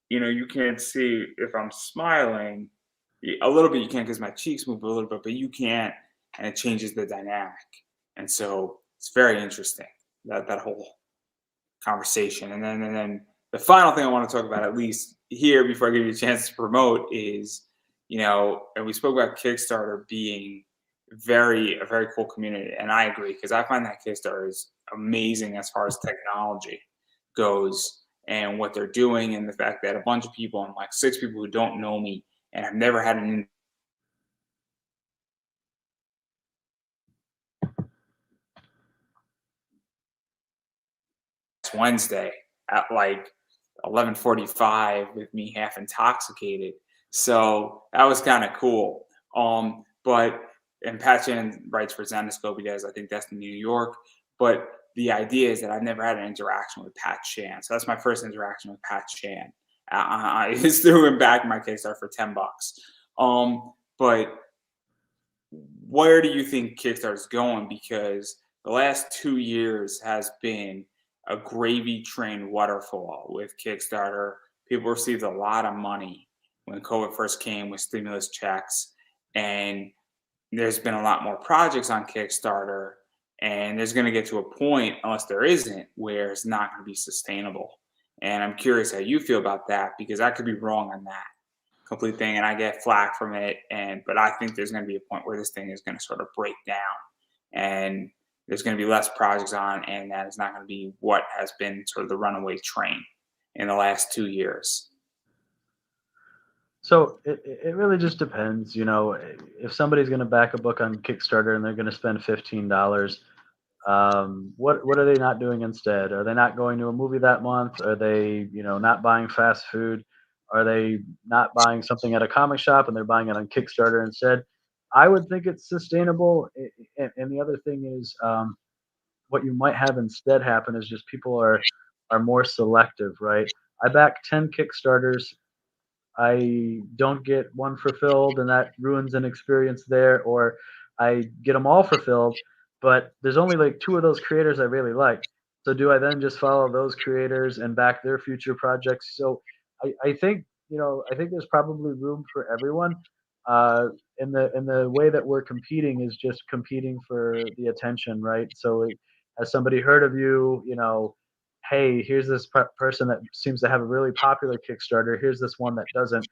you can't see if I'm smiling. A little bit you can because my cheeks move a little bit, but you can't, and it changes the dynamic. And so it's very interesting that whole conversation. And then the final thing I want to talk about, at least here, before I give you a chance to promote, is and we spoke about Kickstarter being a very cool community, and I agree because I find that Kickstarter is amazing as far as technology goes and what they're doing, and the fact that a bunch of people and like six people who don't know me and have never had an Wednesday at like 11:45 with me half intoxicated. So that was kind of cool. But and Pat Shannon writes for Zenescope. He does, I think that's in New York. But the idea is that I've never had an interaction with Pat Shan. So that's my first interaction with Pat Shan. I just threw him back in my Kickstarter for $10. But where do you think Kickstarter's going? Because the last 2 years has been a gravy train waterfall with Kickstarter. People received a lot of money when COVID first came with stimulus checks, and there's been a lot more projects on Kickstarter. And there's going to get to a point, unless there isn't, where it's not going to be sustainable. And I'm curious how you feel about that because I could be wrong on that complete thing and I get flack from it. But I think there's going to be a point where this thing is going to sort of break down and there's going to be less projects on, and that is not going to be what has been sort of the runaway train in the last 2 years. So it really just depends, if somebody's going to back a book on Kickstarter and they're going to spend $15. What are they not doing instead? Are they not going to a movie that month? Are they, not buying fast food? Are they not buying something at a comic shop and they're buying it on Kickstarter instead? I would think it's sustainable. And the other thing is, what you might have instead happen is just people are more selective, right? I back 10 Kickstarters. I don't get one fulfilled, and that ruins an experience there, or I get them all fulfilled, but there's only like two of those creators I really like. So do I then just follow those creators and back their future projects? So I think I think there's probably room for everyone. Uh, and the way that we're competing is just competing for the attention, right? So has somebody heard of you? Hey, here's this person that seems to have a really popular Kickstarter. Here's this one that doesn't.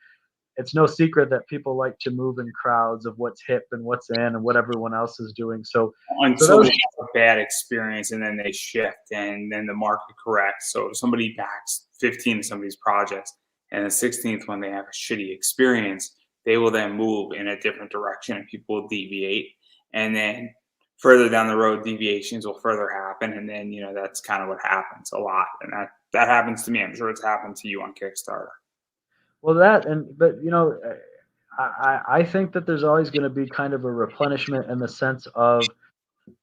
it's no secret that people like to move in crowds of what's hip and what's in and what everyone else is doing. So Until they those, have a bad experience and then they shift and then the market corrects. So if somebody backs 15 of somebody's projects and the 16th one they have a shitty experience, they will then move in a different direction and people will deviate. And then further down the road, deviations will further happen. And then, that's kind of what happens a lot. And that happens to me. I'm sure it's happened to you on Kickstarter. well, but I think that there's always going to be kind of a replenishment in the sense of,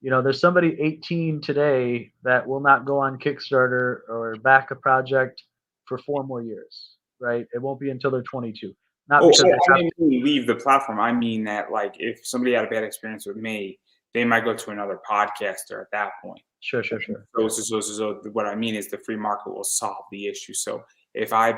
there's somebody 18 today that will not go on Kickstarter or back a project for 4 more years, right? It won't be until they're 22. Not Oh, because they I have. didn't leave the platform. I mean that, like, if somebody had a bad experience with me, they might go to another podcaster at that point. Sure. So what I mean is the free market will solve the issue. So if I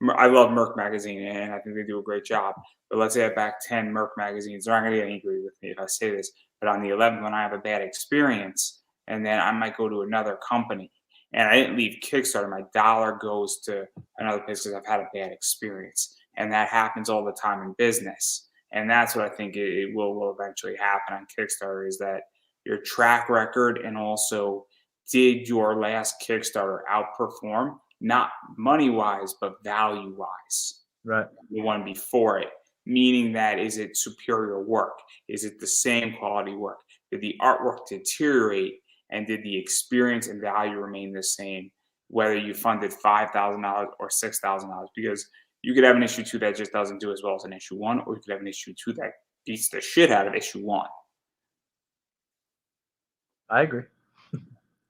love Merc Magazine and I think they do a great job. But let's say I back 10 Merc magazines, they're not going to get angry with me if I say this. But on the 11th, when I have a bad experience, and then I might go to another company, and I didn't leave Kickstarter, my dollar goes to another place because I've had a bad experience, and that happens all the time in business. And that's what I think it will eventually happen on Kickstarter, is that your track record and also did your last Kickstarter outperform, not money wise, but value wise, Right. the one before it. Meaning that, is it superior work? Is it the same quality work? Did the artwork deteriorate? And did the experience and value remain the same, whether you funded $5,000 or $6,000? Because you could have an issue 2 that just doesn't do as well as an issue 1, or you could have an issue 2 that beats the shit out of issue 1. I agree.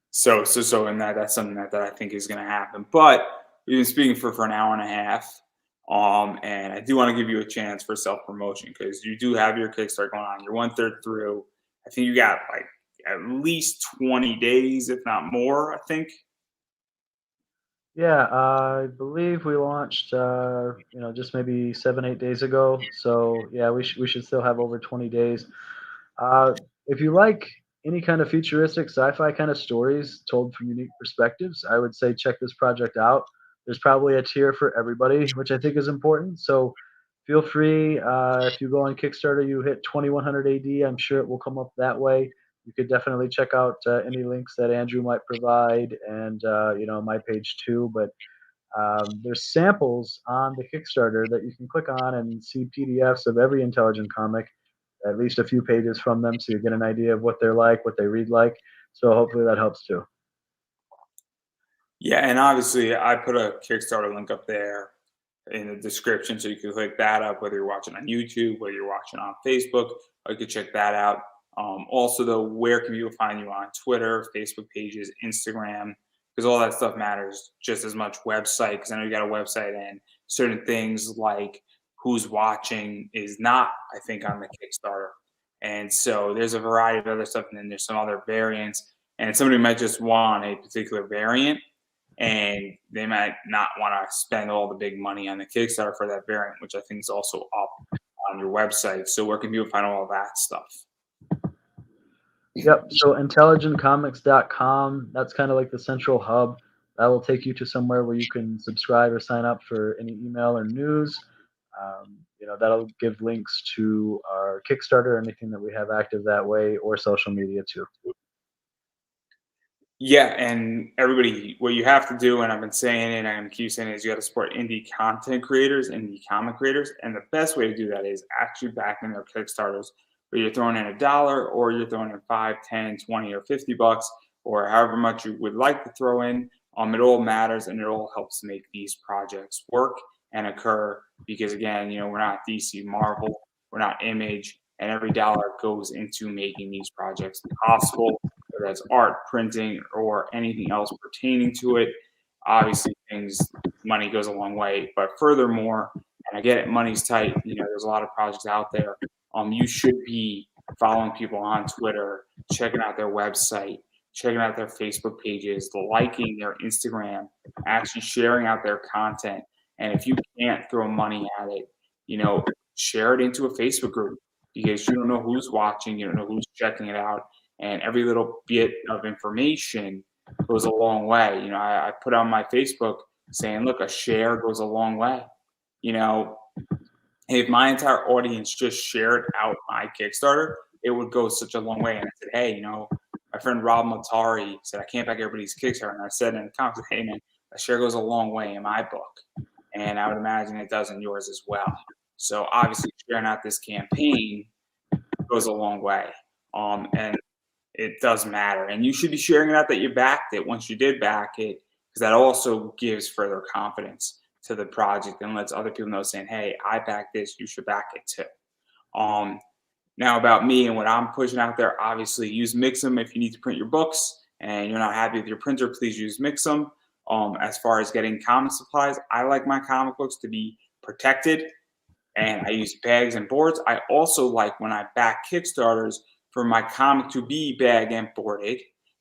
So, and that's something that I think is going to happen. But we've been speaking for an hour and a half, and I do want to give you a chance for self promotion, because you do have your Kickstarter going on. You're 1/3 through. I think you got like at least 20 days, if not more. I think. Yeah, I believe we launched, just maybe 7, 8 days ago. So yeah, we should still have over 20 days. If you like any kind of futuristic sci-fi kind of stories told from unique perspectives, I would say check this project out. There's probably a tier for everybody, which I think is important. So feel free. If you go on Kickstarter, you hit 2100 AD. I'm sure it will come up that way. You could definitely check out any links that Andrew might provide, and my page too. But there's samples on the Kickstarter that you can click on and see PDFs of every intelligent comic, at least a few pages from them, so you get an idea of what they're like, what they read like. So hopefully that helps too. Yeah, and obviously I put a Kickstarter link up there in the description, so you can click that up, whether you're watching on YouTube, whether you're watching on Facebook, or you can check that out. Also, though, where can people find you on Twitter, Facebook pages, Instagram? Because all that stuff matters just as much. Website, because I know you got a website, and certain things like who's watching is not, I think, on the Kickstarter. And so there's a variety of other stuff, and then there's some other variants. And somebody might just want a particular variant, and they might not want to spend all the big money on the Kickstarter for that variant, which I think is also up on your website. So where can people find all that stuff? Yep. So intelligentcomics.com, that's kind of like the central hub. That will take you to somewhere where you can subscribe or sign up for any email or news. That'll give links to our Kickstarter, anything that we have active that way, or social media too. Yeah, and everybody, what you have to do, and I've been saying it, and I'm going to keep saying it, is you got to support indie content creators, indie comic creators, and the best way to do that is actually backing their Kickstarters, where you're throwing in $1, or you're throwing in 5, 10, 20, or $50, or however much you would like to throw in. It all matters, and it all helps make these projects work and occur. Because again, we're not DC Marvel, we're not Image, and every dollar goes into making these projects possible, whether that's art, printing, or anything else pertaining to it. Obviously, money goes a long way. But furthermore, and I get it, money's tight. There's a lot of projects out there. You should be following people on Twitter, checking out their website, checking out their Facebook pages, liking their Instagram, actually sharing out their content. And if you can't throw money at it, share it into a Facebook group, because you don't know who's watching, you don't know who's checking it out. And every little bit of information goes a long way. I put on my Facebook saying, look, a share goes a long way. if my entire audience just shared out my Kickstarter, it would go such a long way. And I said, hey, my friend Rob Matari said, I can't back everybody's Kickstarter. And I said in the comments, hey, man, a share goes a long way in my book. And I would imagine it does in yours as well. So obviously sharing out this campaign goes a long way. And it does matter. And you should be sharing it out that you backed it once you did back it, because that also gives further confidence to the project and lets other people know saying, hey, I backed this, you should back it too. Um, Now about me and what I'm pushing out there, obviously use Mix'em if you need to print your books and you're not happy with your printer, please use Mix'em. As far as getting comic supplies, I like my comic books to be protected and I use bags and boards. I also like when I back Kickstarters for my comic to be bag and boarded,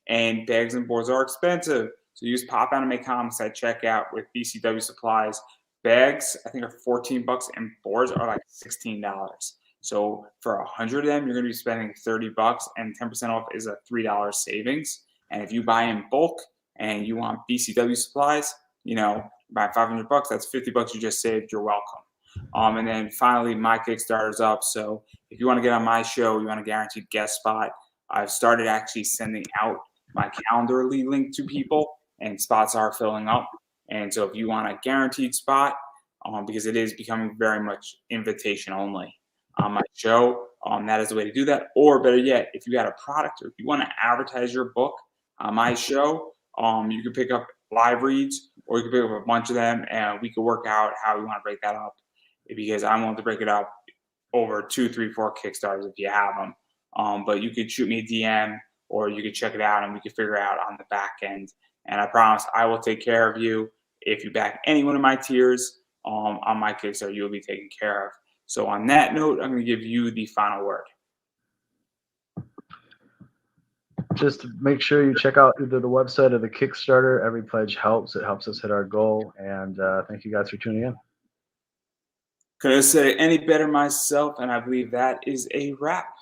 and bags and boards are expensive. So use Pop Anime Comics at checkout with BCW supplies. Bags, I think, are 14 bucks, and boards are like $16. So for 100 of them, you're going to be spending 30 bucks, and 10% off is a $3 savings. And if you buy in bulk and you want BCW supplies, buy 500 bucks, that's 50 bucks you just saved. You're welcome. And then finally, my Kickstarter's up. So if you want to get on my show, you want a guaranteed guest spot, I've started actually sending out my Calendarly link to people, and spots are filling up. And so if you want a guaranteed spot, because it is becoming very much invitation only on my show, that is the way to do that. Or better yet, if you got a product or if you want to advertise your book on my show, you can pick up live reads or you can pick up a bunch of them, and we could work out how we want to break that up, because I'm willing to break it up over 2, 3, 4 Kickstarters if you have them. But you could shoot me a DM or you could check it out and we could figure it out on the back end. And I promise I will take care of you. If you back any one of my tiers on my Kickstarter, you'll be taken care of. So on that note, I'm going to give you the final word. Just make sure you check out either the website or the Kickstarter. Every pledge helps. It helps us hit our goal. And thank you guys for tuning in. Couldn't have said it any better myself, and I believe that is a wrap.